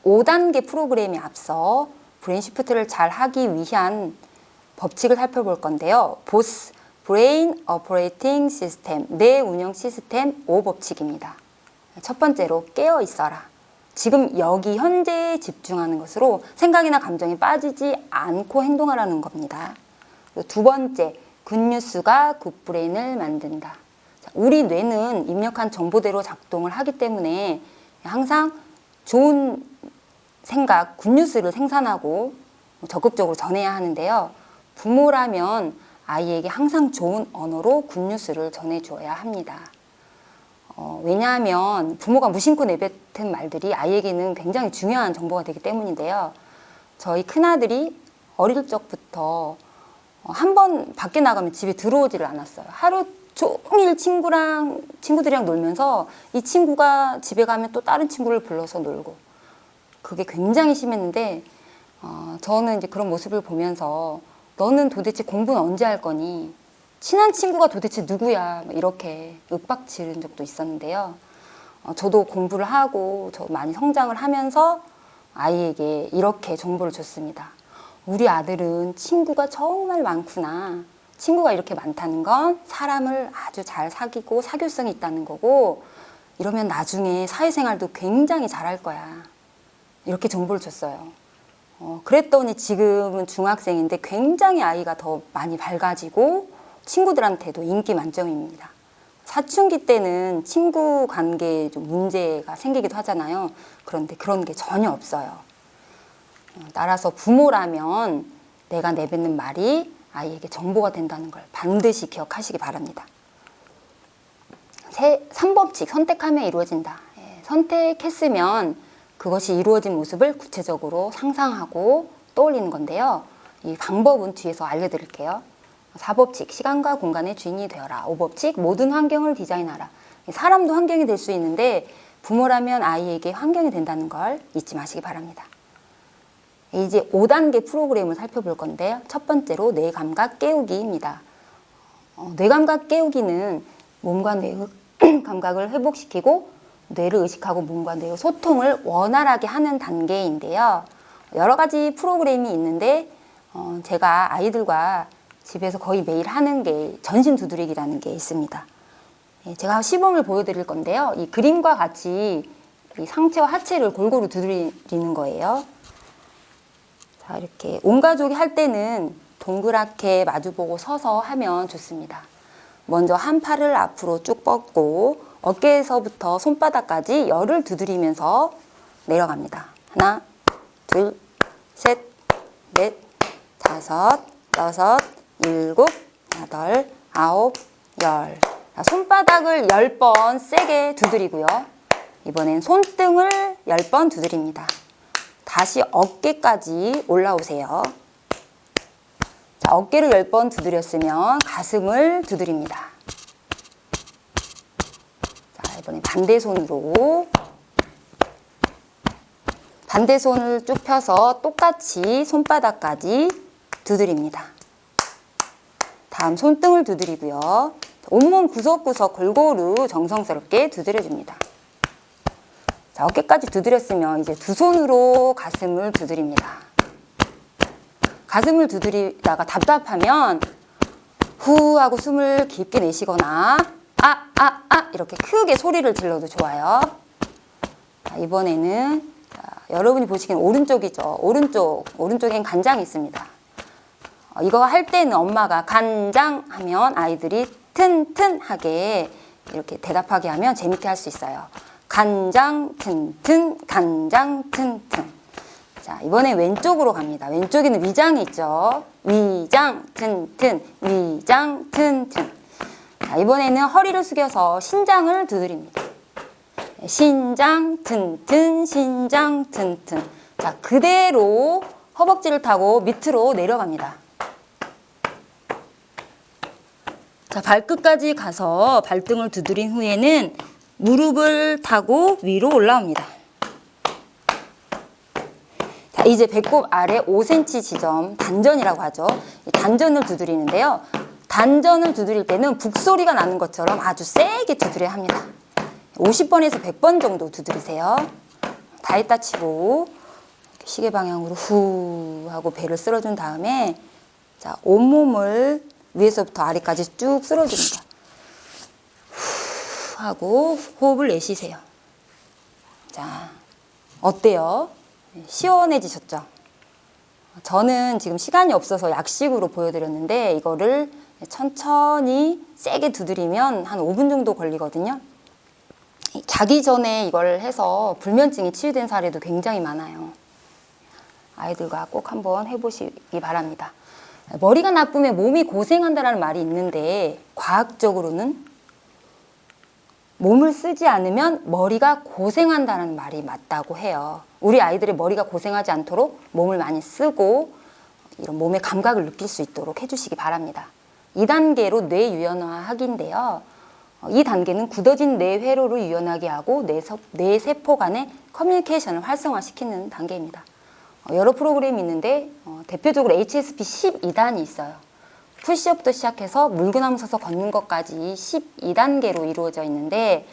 5단계 프로그램에 앞서 브레인 시프트를 잘 하기 위한 법칙을 살펴볼 건데요. 보스, 브레인 어퍼레이팅 시스템, 뇌 운영 시스템 5법칙입니다. 첫 번째로 깨어 있어라. 지금 여기 현재에 집중하는 것으로 생각이나 감정에 빠지지 않고 행동하라는 겁니다. 두 번째, 굿뉴스가 굿브레인을 만든다. 우리 뇌는 입력한 정보대로 작동을 하기 때문에 항상 좋은 생각, 굿뉴스를 생산하고 적극적으로 전해야 하는데요. 부모라면 아이에게 항상 좋은 언어로 굿뉴스를 전해줘야 합니다. 왜냐하면 부모가 무심코 내뱉은 말들이 아이에게는 굉장히 중요한 정보가 되기 때문인데요. 저희 큰아들이 어릴 적부터 한 번 밖에 나가면 집에 들어오지를 않았어요. 하루 종일 친구들이랑 놀면서 이 친구가 집에 가면 또 다른 친구를 불러서 놀고, 그게 굉장히 심했는데 저는 이제 그런 모습을 보면서 너는 도대체 공부는 언제 할 거니? 친한 친구가 도대체 누구야? 이렇게 윽박지른 적도 있었는데요. 저도 공부를 하고 저 많이 성장을 하면서 아이에게 이렇게 정보를 줬습니다. 우리 아들은 친구가 정말 많구나. 친구가 이렇게 많다는 건 사람을 아주 잘 사귀고 사교성이 있다는 거고, 이러면 나중에 사회생활도 굉장히 잘할 거야. 이렇게 정보를 줬어요. 그랬더니 지금은 중학생인데 굉장히 아이가 더 많이 밝아지고 친구들한테도 인기 만점입니다. 사춘기 때는 친구 관계에 좀 문제가 생기기도 하잖아요. 그런데 그런 게 전혀 없어요. 따라서 부모라면 내가 내뱉는 말이 아이에게 정보가 된다는 걸 반드시 기억하시기 바랍니다. 3법칙, 선택하면 이루어진다. 선택했으면 그것이 이루어진 모습을 구체적으로 상상하고 떠올리는 건데요. 이 방법은 뒤에서 알려드릴게요. 4법칙, 시간과 공간의 주인이 되어라. 5법칙, 모든 환경을 디자인하라. 사람도 환경이 될 수 있는데 부모라면 아이에게 환경이 된다는 걸 잊지 마시기 바랍니다. 이제 5단계 프로그램을 살펴볼 건데요. 첫 번째로 뇌감각 깨우기입니다. 뇌감각 깨우기는 몸과 뇌의 감각을 회복시키고 뇌를 의식하고 몸과 뇌의 소통을 원활하게 하는 단계인데요. 여러 가지 프로그램이 있는데 제가 아이들과 집에서 거의 매일 하는 게 전신 두드리기라는 게 있습니다. 제가 시범을 보여드릴 건데요. 이 그림과 같이 이 상체와 하체를 골고루 두드리는 거예요. 자, 이렇게 온 가족이 할 때는 동그랗게 마주보고 서서 하면 좋습니다. 먼저 한 팔을 앞으로 쭉 뻗고 어깨에서부터 손바닥까지 열을 두드리면서 내려갑니다. 하나, 둘, 셋, 넷, 다섯, 여섯, 일곱, 여덟, 아홉, 열. 손바닥을 10번 세게 두드리고요. 이번엔 손등을 10번 두드립니다. 다시 어깨까지 올라오세요. 자, 어깨를 10번 두드렸으면 가슴을 두드립니다. 자, 이번엔 반대 손으로 반대 손을 쭉 펴서 똑같이 손바닥까지 두드립니다. 다음 손등을 두드리고요. 온몸 구석구석 골고루 정성스럽게 두드려줍니다. 자, 어깨까지 두드렸으면 이제 두 손으로 가슴을 두드립니다. 가슴을 두드리다가 답답하면 후 하고 숨을 깊게 내쉬거나 이렇게 크게 소리를 질러도 좋아요. 자, 이번에는 여러분이 보시기엔 오른쪽이죠. 오른쪽엔 간장이 있습니다. 이거 할 때는 엄마가 간장 하면 아이들이 튼튼하게 이렇게 대답하게 하면 재밌게 할 수 있어요. 간장 튼튼, 간장 튼튼. 자, 이번에 왼쪽으로 갑니다. 왼쪽에는 위장이 있죠. 위장 튼튼, 위장 튼튼. 자, 이번에는 허리를 숙여서 신장을 두드립니다. 신장 튼튼, 신장 튼튼. 자, 그대로 허벅지를 타고 밑으로 내려갑니다. 자, 발끝까지 가서 발등을 두드린 후에는 무릎을 타고 위로 올라옵니다. 자, 이제 배꼽 아래 5cm 지점, 단전이라고 하죠. 이 단전을 두드리는데요. 단전을 두드릴 때는 북소리가 나는 것처럼 아주 세게 두드려야 합니다. 50번에서 100번 정도 두드리세요. 다 했다 치고 시계 방향으로 후 하고 배를 쓸어준 다음에 자, 온몸을 위에서부터 아래까지 쭉 쓸어줍니다. 후 하고 호흡을 내쉬세요. 자, 어때요? 시원해지셨죠? 저는 지금 시간이 없어서 약식으로 보여드렸는데 이거를 천천히 세게 두드리면 한 5분 정도 걸리거든요. 자기 전에 이걸 해서 불면증이 치유된 사례도 굉장히 많아요. 아이들과 꼭 한번 해보시기 바랍니다. 머리가 나쁘면 몸이 고생한다는 말이 있는데 과학적으로는 몸을 쓰지 않으면 머리가 고생한다는 말이 맞다고 해요. 우리 아이들의 머리가 고생하지 않도록 몸을 많이 쓰고 이런 몸의 감각을 느낄 수 있도록 해주시기 바랍니다. 2단계로 뇌 유연화하기인데요. 이 단계는 굳어진 뇌 회로를 유연하게 하고 뇌 세포 간의 커뮤니케이션을 활성화시키는 단계입니다. 여러 프로그램이 있는데 대표적으로 HSP 12단이 있어요. 푸시업부터 시작해서 물구나무 서서 걷는 것까지 12단계로 이루어져 있는데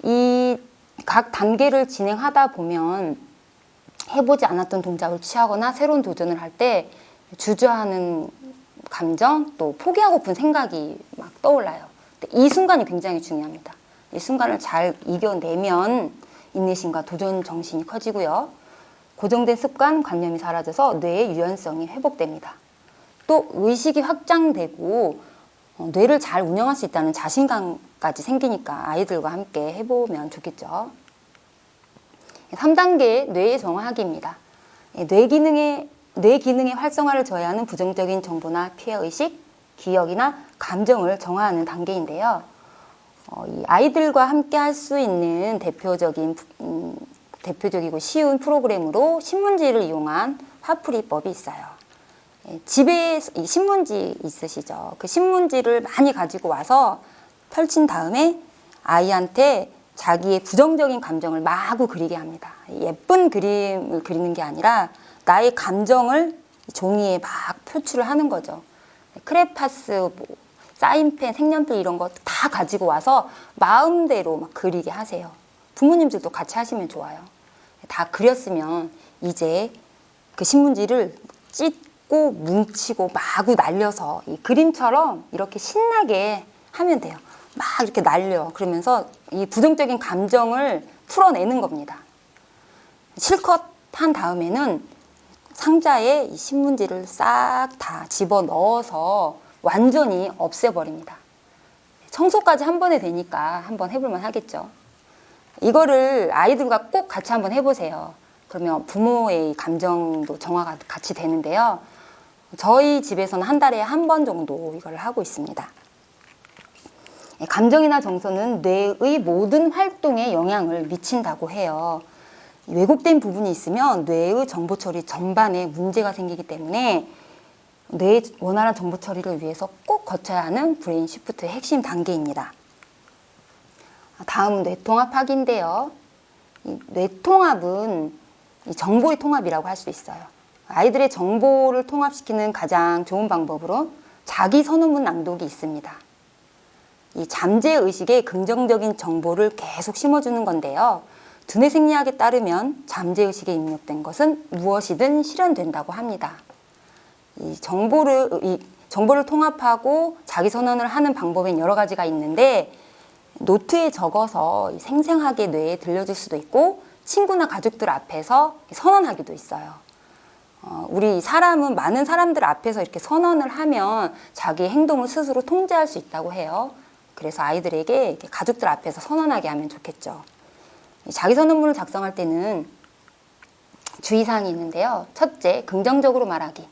이 각 단계를 진행하다 보면 해보지 않았던 동작을 취하거나 새로운 도전을 할 때 주저하는 감정 또 포기하고픈 생각이 막 떠올라요. 이 순간이 굉장히 중요합니다. 이 순간을 잘 이겨내면 인내심과 도전 정신이 커지고요. 고정된 습관, 관념이 사라져서 뇌의 유연성이 회복됩니다. 또 의식이 확장되고 뇌를 잘 운영할 수 있다는 자신감까지 생기니까 아이들과 함께 해보면 좋겠죠. 3단계 뇌의 정화하기입니다. 뇌 기능의 활성화를 저해하는 부정적인 정보나 피해의식, 기억이나 감정을 정화하는 단계인데요. 이 아이들과 함께 할 수 있는 대표적이고 쉬운 프로그램으로 신문지를 이용한 화풀이법이 있어요. 집에 신문지 있으시죠? 그 신문지를 많이 가지고 와서 펼친 다음에 아이한테 자기의 부정적인 감정을 마구 그리게 합니다. 예쁜 그림을 그리는 게 아니라 나의 감정을 종이에 막 표출을 하는 거죠. 크레파스, 사인펜, 색연필 이런 거 다 가지고 와서 마음대로 막 그리게 하세요. 부모님들도 같이 하시면 좋아요. 다 그렸으면 이제 그 신문지를 찢고 뭉치고 마구 날려서 이 그림처럼 이렇게 신나게 하면 돼요. 막 이렇게 날려. 그러면서 이 부정적인 감정을 풀어내는 겁니다. 실컷 한 다음에는 상자에 이 신문지를 싹 다 집어넣어서 완전히 없애버립니다. 청소까지 한 번에 되니까 한번 해볼만 하겠죠. 이거를 아이들과 꼭 같이 한번 해보세요. 그러면 부모의 감정도 정화가 같이 되는데요. 저희 집에서는 한 달에 한 번 정도 이걸 하고 있습니다. 감정이나 정서는 뇌의 모든 활동에 영향을 미친다고 해요. 왜곡된 부분이 있으면 뇌의 정보 처리 전반에 문제가 생기기 때문에 뇌의 원활한 정보 처리를 위해서 꼭 거쳐야 하는 브레인 시프트의 핵심 단계입니다. 다음은 뇌통합학인데요. 이 뇌통합은 이 정보의 통합이라고 할 수 있어요. 아이들의 정보를 통합시키는 가장 좋은 방법으로 자기 선언문 낭독이 있습니다. 이 잠재의식에 긍정적인 정보를 계속 심어주는 건데요. 두뇌 생리학에 따르면 잠재의식에 입력된 것은 무엇이든 실현된다고 합니다. 이 정보를 통합하고 자기 선언을 하는 방법엔 여러 가지가 있는데 노트에 적어서 생생하게 뇌에 들려줄 수도 있고 친구나 가족들 앞에서 선언하기도 있어요. 우리 사람은 많은 사람들 앞에서 이렇게 선언을 하면 자기 행동을 스스로 통제할 수 있다고 해요. 그래서 아이들에게 이렇게 가족들 앞에서 선언하게 하면 좋겠죠. 자기 선언문을 작성할 때는 주의사항이 있는데요. 첫째, 긍정적으로 말하기.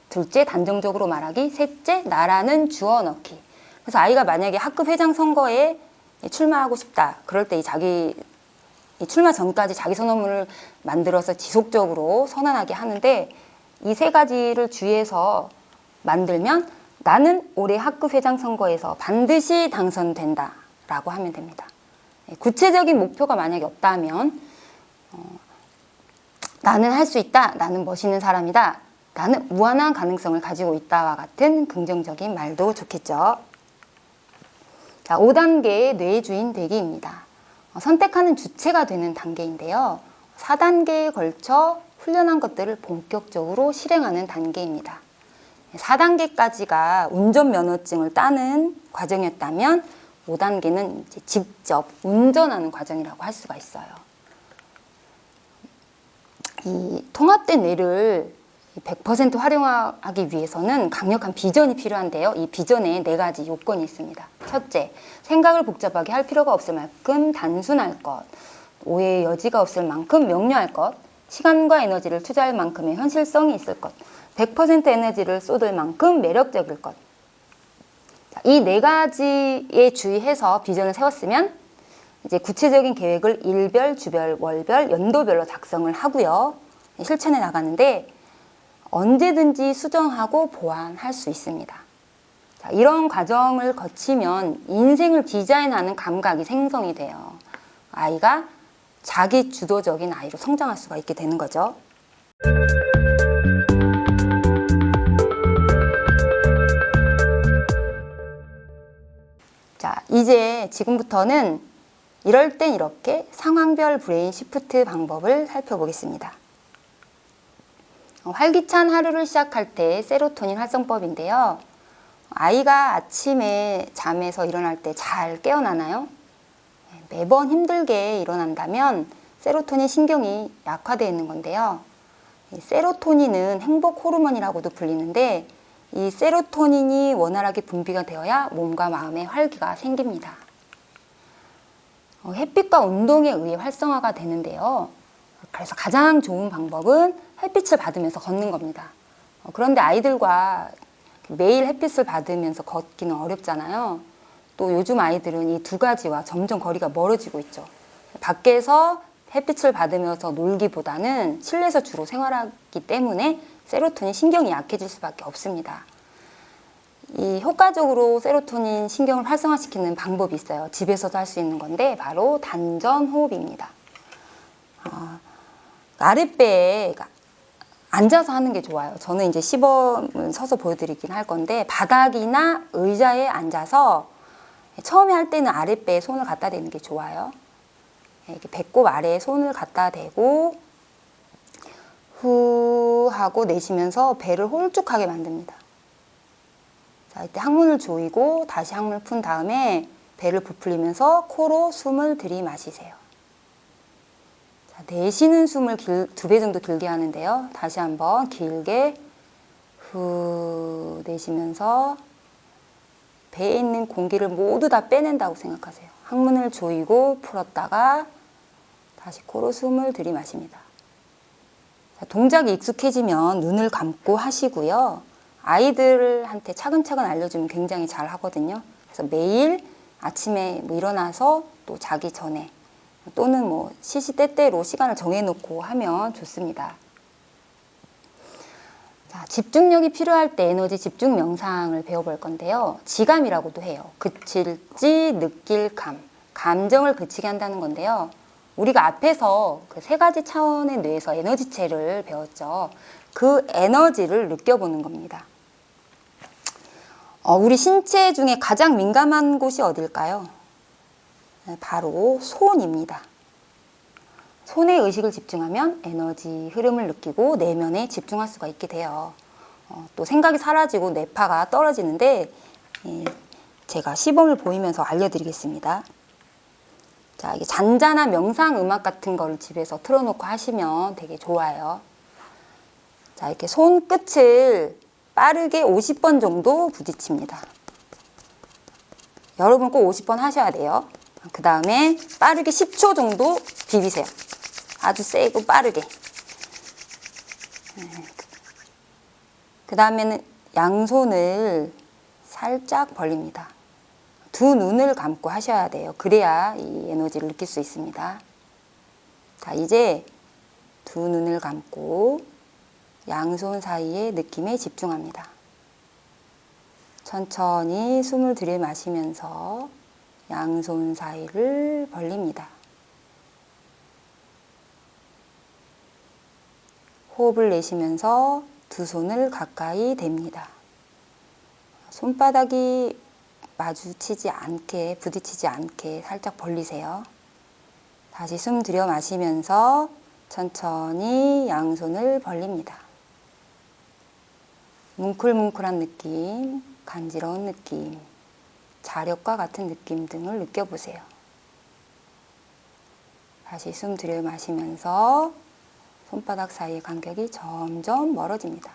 둘째, 단정적으로 말하기. 셋째, 나라는 주어 넣기. 그래서 아이가 만약에 학급 회장 선거에 출마하고 싶다. 그럴 때 이 출마 전까지 자기 선언문을 만들어서 지속적으로 선언하게 하는데 이 세 가지를 주의해서 만들면 나는 올해 학급 회장 선거에서 반드시 당선된다 라고 하면 됩니다. 구체적인 목표가 만약에 없다면 나는 할 수 있다. 나는 멋있는 사람이다. 나는 무한한 가능성을 가지고 있다와 같은 긍정적인 말도 좋겠죠. 자, 5단계의 뇌의 주인 되기입니다. 선택하는 주체가 되는 단계인데요. 4단계에 걸쳐 훈련한 것들을 본격적으로 실행하는 단계입니다. 4단계까지가 운전면허증을 따는 과정이었다면 5단계는 이제 직접 운전하는 과정이라고 할 수가 있어요. 이 통합된 뇌를 100% 활용하기 위해서는 강력한 비전이 필요한데요. 이 비전에 4가지 요건이 있습니다. 첫째, 생각을 복잡하게 할 필요가 없을 만큼 단순할 것, 오해의 여지가 없을 만큼 명료할 것, 시간과 에너지를 투자할 만큼의 현실성이 있을 것, 100% 에너지를 쏟을 만큼 매력적일 것. 이 4가지에 주의해서 비전을 세웠으면 이제 구체적인 계획을 일별, 주별, 월별, 연도별로 작성을 하고요. 실천해 나가는데 언제든지 수정하고 보완할 수 있습니다. 자, 이런 과정을 거치면 인생을 디자인하는 감각이 생성이 돼요. 아이가 자기 주도적인 아이로 성장할 수가 있게 되는 거죠. 자, 이제 지금부터는 이럴 땐 이렇게 상황별 브레인 시프트 방법을 살펴보겠습니다. 활기찬 하루를 시작할 때 세로토닌 활성법인데요. 아이가 아침에 잠에서 일어날 때 잘 깨어나나요? 매번 힘들게 일어난다면 세로토닌 신경이 약화되어 있는 건데요. 세로토닌은 행복 호르몬이라고도 불리는데 이 세로토닌이 원활하게 분비가 되어야 몸과 마음에 활기가 생깁니다. 햇빛과 운동에 의해 활성화가 되는데요. 그래서 가장 좋은 방법은 햇빛을 받으면서 걷는 겁니다. 그런데 아이들과 매일 햇빛을 받으면서 걷기는 어렵잖아요. 또 요즘 아이들은 이 2가지와 점점 거리가 멀어지고 있죠. 밖에서 햇빛을 받으면서 놀기보다는 실내에서 주로 생활하기 때문에 세로토닌 신경이 약해질 수밖에 없습니다. 이 효과적으로 세로토닌 신경을 활성화시키는 방법이 있어요. 집에서도 할 수 있는 건데 바로 단전 호흡입니다. 아랫배에 앉아서 하는 게 좋아요. 저는 이제 시범은 서서 보여드리긴 할 건데 바닥이나 의자에 앉아서 처음에 할 때는 아랫배에 손을 갖다 대는 게 좋아요. 이렇게 배꼽 아래에 손을 갖다 대고 후 하고 내쉬면서 배를 홀쭉하게 만듭니다. 자, 이때 항문을 조이고 다시 항문을 푼 다음에 배를 부풀리면서 코로 숨을 들이마시세요. 자, 내쉬는 숨을 2배 정도 길게 하는데요. 다시 한번 길게 후 내쉬면서 배에 있는 공기를 모두 다 빼낸다고 생각하세요. 항문을 조이고 풀었다가 다시 코로 숨을 들이마십니다. 자, 동작이 익숙해지면 눈을 감고 하시고요. 아이들한테 차근차근 알려주면 굉장히 잘 하거든요. 그래서 매일 아침에 일어나서 또 자기 전에 또는 시시때때로 시간을 정해놓고 하면 좋습니다. 자, 집중력이 필요할 때 에너지 집중 명상을 배워볼 건데요. 지감이라고도 해요. 그칠지 느낄 감, 감정을 그치게 한다는 건데요. 우리가 앞에서 그 3가지 차원의 뇌에서 에너지체를 배웠죠. 그 에너지를 느껴보는 겁니다. 우리 신체 중에 가장 민감한 곳이 어딜까요? 바로 손입니다. 손에 의식을 집중하면 에너지 흐름을 느끼고 내면에 집중할 수가 있게 돼요. 또 생각이 사라지고 뇌파가 떨어지는데 제가 시범을 보이면서 알려드리겠습니다. 자, 이게 잔잔한 명상 음악 같은 걸 집에서 틀어놓고 하시면 되게 좋아요. 자, 이렇게 손끝을 빠르게 50번 정도 부딪힙니다. 여러분 꼭 50번 하셔야 돼요. 그 다음에 빠르게 10초 정도 비비세요. 아주 세고 빠르게. 그 다음에는 양손을 살짝 벌립니다. 2 눈을 감고 하셔야 돼요. 그래야 이 에너지를 느낄 수 있습니다. 자, 이제 2 눈을 감고 양손 사이의 느낌에 집중합니다. 천천히 숨을 들이마시면서 양손 사이를 벌립니다. 호흡을 내쉬면서 2 손을 가까이 댑니다. 손바닥이 마주치지 않게, 부딪히지 않게 살짝 벌리세요. 다시 숨 들여 마시면서 천천히 양손을 벌립니다. 뭉클뭉클한 느낌, 간지러운 느낌, 자력과 같은 느낌 등을 느껴보세요. 다시 숨 들여 마시면서 손바닥 사이의 간격이 점점 멀어집니다.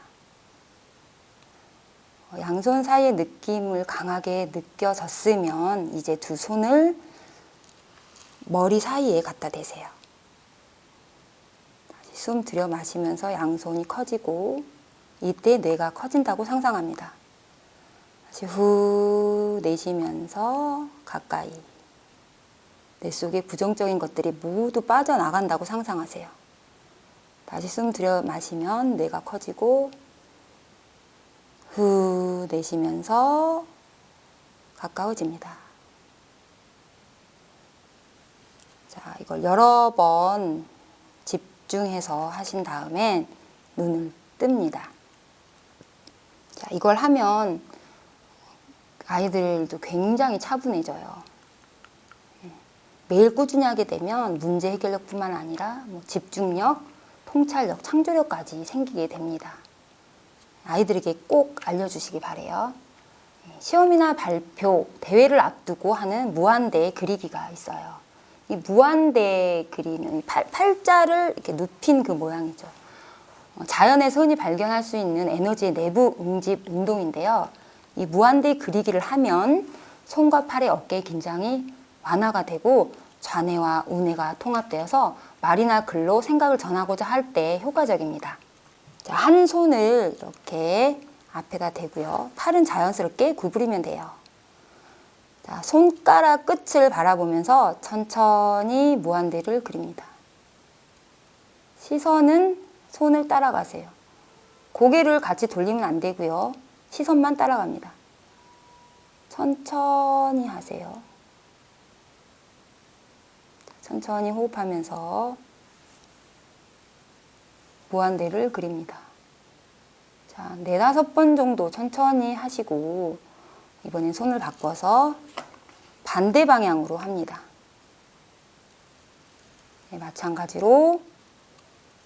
양손 사이의 느낌을 강하게 느껴졌으면 이제 두 손을 머리 사이에 갖다 대세요. 다시 숨 들여 마시면서 양손이 커지고 이때 뇌가 커진다고 상상합니다. 다시 후 내쉬면서 가까이 뇌 속에 부정적인 것들이 모두 빠져나간다고 상상하세요. 다시 숨 들여 마시면 뇌가 커지고 후 내쉬면서 가까워집니다. 자, 이걸 여러 번 집중해서 하신 다음에 눈을 뜹니다. 자, 이걸 하면 아이들도 굉장히 차분해져요. 매일 꾸준히 하게 되면 문제 해결력뿐만 아니라 집중력, 통찰력, 창조력까지 생기게 됩니다. 아이들에게 꼭 알려주시기 바래요. 시험이나 발표, 대회를 앞두고 하는 무한대 그리기가 있어요. 이 무한대 그리는 팔자를 이렇게 눕힌 그 모양이죠. 자연에서 흔히 발견할 수 있는 에너지의 내부 응집 운동인데요. 이 무한대 그리기를 하면 손과 팔의 어깨 긴장이 완화가 되고 좌뇌와 우뇌가 통합되어서 말이나 글로 생각을 전하고자 할 때 효과적입니다. 자, 한 손을 이렇게 앞에다 대고요. 팔은 자연스럽게 구부리면 돼요. 자, 손가락 끝을 바라보면서 천천히 무한대를 그립니다. 시선은 손을 따라가세요. 고개를 같이 돌리면 안 되고요. 시선만 따라갑니다. 천천히 하세요. 천천히 호흡하면서 무한대를 그립니다. 자, 4-5번 정도 천천히 하시고 이번엔 손을 바꿔서 반대 방향으로 합니다. 네, 마찬가지로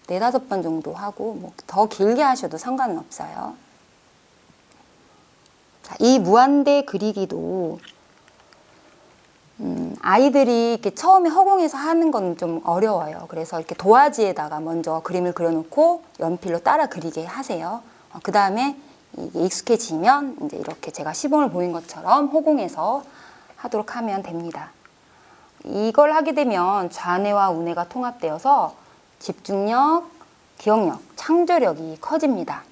4-5번 정도 하고 더 길게 하셔도 상관은 없어요. 자, 이 무한대 그리기도 아이들이 이렇게 처음에 허공에서 하는 건 좀 어려워요. 그래서 이렇게 도화지에다가 먼저 그림을 그려놓고 연필로 따라 그리게 하세요. 그 다음에 이게 익숙해지면 이제 이렇게 제가 시범을 보인 것처럼 허공에서 하도록 하면 됩니다. 이걸 하게 되면 좌뇌와 우뇌가 통합되어서 집중력, 기억력, 창조력이 커집니다.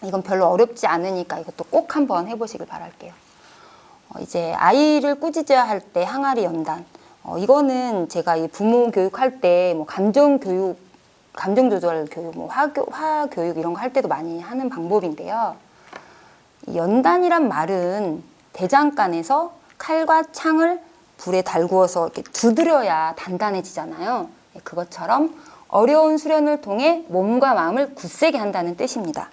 이건 별로 어렵지 않으니까 이것도 꼭 한번 해보시길 바랄게요. 이제 아이를 꾸짖어야 할 때 항아리 연단. 이거는 제가 이 부모 교육할 때 감정 교육, 감정 조절 교육, 화 교육 이런 거 할 때도 많이 하는 방법인데요. 연단이란 말은 대장간에서 칼과 창을 불에 달구어서 이렇게 두드려야 단단해지잖아요. 그것처럼 어려운 수련을 통해 몸과 마음을 굳세게 한다는 뜻입니다.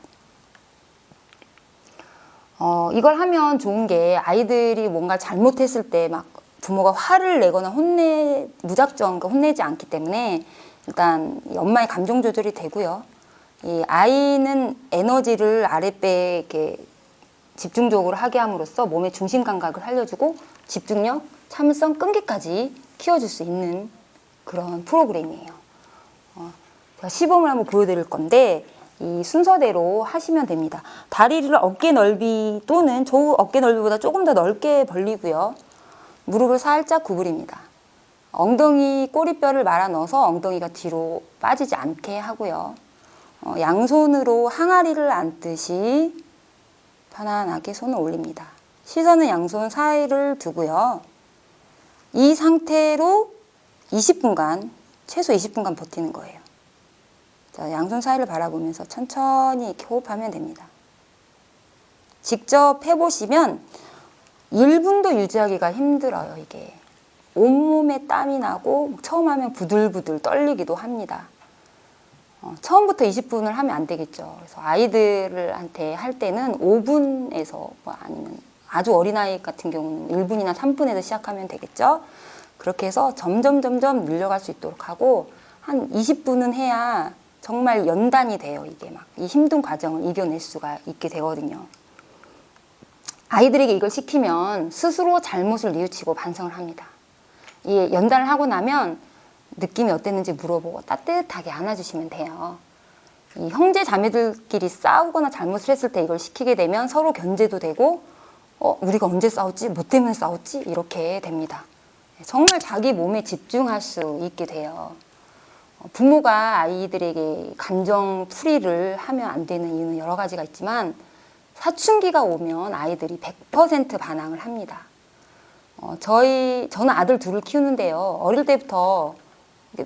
이걸 하면 좋은 게 아이들이 뭔가 잘못했을 때 막 부모가 화를 내거나 무작정 혼내지 않기 때문에 일단 엄마의 감정 조절이 되고요. 이 아이는 에너지를 아랫배에 이렇게 집중적으로 하게 함으로써 몸의 중심 감각을 살려주고 집중력, 참을성, 끈기까지 키워줄 수 있는 그런 프로그램이에요. 제가 시범을 한번 보여드릴 건데 이 순서대로 하시면 됩니다. 다리를 어깨 넓이 또는 저 어깨 넓이보다 조금 더 넓게 벌리고요. 무릎을 살짝 구부립니다. 엉덩이 꼬리뼈를 말아 넣어서 엉덩이가 뒤로 빠지지 않게 하고요. 양손으로 항아리를 안듯이 편안하게 손을 올립니다. 시선은 양손 사이를 두고요. 이 상태로 20분간, 최소 20분간 버티는 거예요. 자, 양손 사이를 바라보면서 천천히 이렇게 호흡하면 됩니다. 직접 해보시면 1분도 유지하기가 힘들어요, 이게. 온몸에 땀이 나고 처음 하면 부들부들 떨리기도 합니다. 처음부터 20분을 하면 안 되겠죠. 그래서 아이들한테 할 때는 5분에서 아니면 아주 어린아이 같은 경우는 1분이나 3분에서 시작하면 되겠죠. 그렇게 해서 점점 늘려갈 수 있도록 하고 한 20분은 해야 정말 연단이 돼요. 이게 막 이 힘든 과정을 이겨낼 수가 있게 되거든요. 아이들에게 이걸 시키면 스스로 잘못을 뉘우치고 반성을 합니다. 이 연단을 하고 나면 느낌이 어땠는지 물어보고 따뜻하게 안아주시면 돼요. 이 형제 자매들끼리 싸우거나 잘못을 했을 때 이걸 시키게 되면 서로 견제도 되고 우리가 언제 싸웠지? 뭐 때문에 싸웠지? 이렇게 됩니다. 정말 자기 몸에 집중할 수 있게 돼요. 부모가 아이들에게 감정 풀이를 하면 안 되는 이유는 여러 가지가 있지만 사춘기가 오면 아이들이 100% 반항을 합니다. 저는 아들 둘을 키우는데요. 어릴 때부터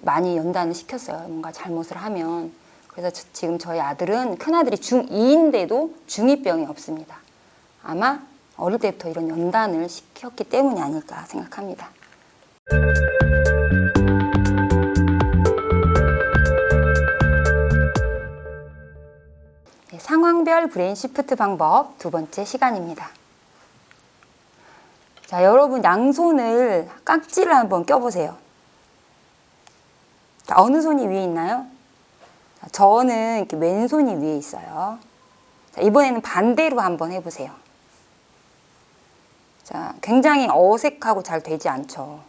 많이 연단을 시켰어요. 뭔가 잘못을 하면. 그래서 지금 저희 아들은 큰아들이 중2인데도 중2병이 없습니다. 아마 어릴 때부터 이런 연단을 시켰기 때문이 아닐까 생각합니다. 네, 상황별 브레인 시프트 방법 두 번째 시간입니다. 자, 여러분 양손을 깍지를 한번 껴보세요. 자, 어느 손이 위에 있나요? 자, 저는 이렇게 왼손이 위에 있어요. 자, 이번에는 반대로 한번 해보세요. 자, 굉장히 어색하고 잘 되지 않죠.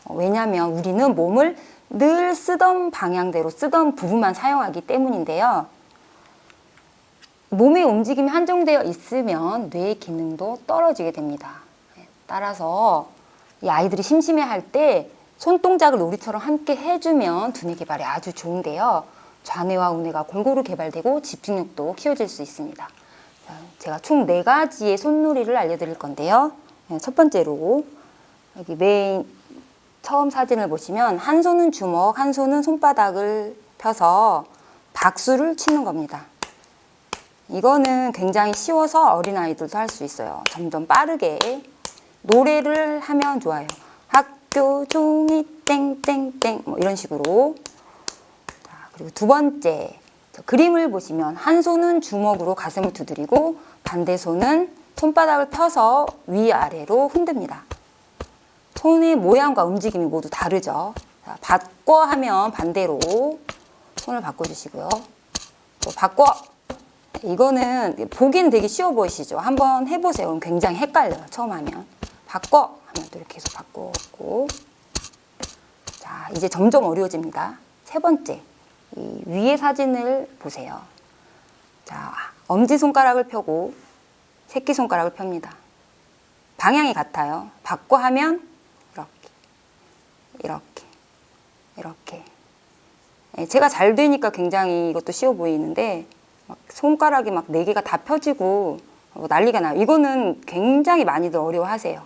왜냐하면 우리는 몸을 늘 쓰던 방향대로 쓰던 부분만 사용하기 때문인데요. 몸의 움직임이 한정되어 있으면 뇌의 기능도 떨어지게 됩니다. 따라서 이 아이들이 심심해할 때 손동작을 놀이처럼 함께 해주면 두뇌 개발에 아주 좋은데요. 좌뇌와 우뇌가 골고루 개발되고 집중력도 키워질 수 있습니다. 제가 총 4가지의 손놀이를 알려드릴 건데요. 첫 번째로 여기 맨 처음 사진을 보시면 한 손은 주먹, 한 손은 손바닥을 펴서 박수를 치는 겁니다. 이거는 굉장히 쉬워서 어린아이들도 할 수 있어요. 점점 빠르게 노래를 하면 좋아요. 학교 종이 땡땡땡 뭐 이런 식으로. 자, 그리고 두 번째 그림을 보시면 한 손은 주먹으로 가슴을 두드리고 반대 손은 손바닥을 펴서 위아래로 흔듭니다. 손의 모양과 움직임이 모두 다르죠. 자, 바꿔 하면 반대로 손을 바꿔주시고요. 또 바꿔. 이거는 보기는 되게 쉬워 보이시죠? 한번 해보세요. 그럼 굉장히 헷갈려요. 처음 하면. 바꿔 하면 또 이렇게 해서 바꾸고. 자, 이제 점점 어려워집니다. 세 번째, 이 위의 사진을 보세요. 자, 엄지손가락을 펴고 새끼손가락을 펴니다. 방향이 같아요. 바꿔 하면 이렇게, 이렇게, 이렇게. 제가 잘 되니까 굉장히 이것도 쉬워 보이는데 막 손가락이 막 4개가 다 펴지고 난리가 나요. 이거는 굉장히 많이들 어려워하세요.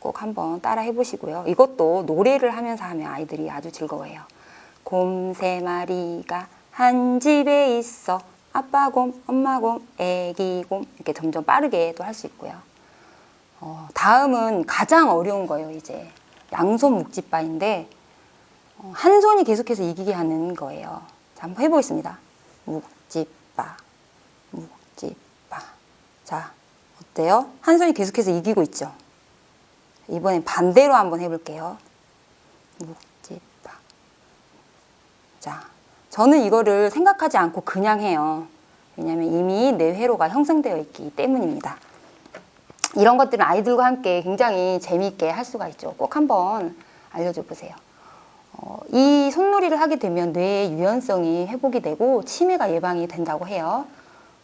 꼭 한번 따라 해보시고요. 이것도 노래를 하면서 하면 아이들이 아주 즐거워해요. 곰 3마리가 한 집에 있어. 아빠 곰, 엄마 곰, 애기 곰. 이렇게 점점 빠르게 또 할 수 있고요. 다음은 가장 어려운 거예요. 이제 양손 묵지바인데 한 손이 계속해서 이기게 하는 거예요. 자, 한번 해보겠습니다. 묵지바, 묵지바. 자, 어때요? 한 손이 계속해서 이기고 있죠? 이번엔 반대로 한번 해볼게요. 묵지바. 자, 저는 이거를 생각하지 않고 그냥 해요. 왜냐하면 이미 뇌회로가 형성되어 있기 때문입니다. 이런 것들은 아이들과 함께 굉장히 재미있게 할 수가 있죠. 꼭 한번 알려줘 보세요. 이 손놀이를 하게 되면 뇌의 유연성이 회복이 되고 치매가 예방이 된다고 해요.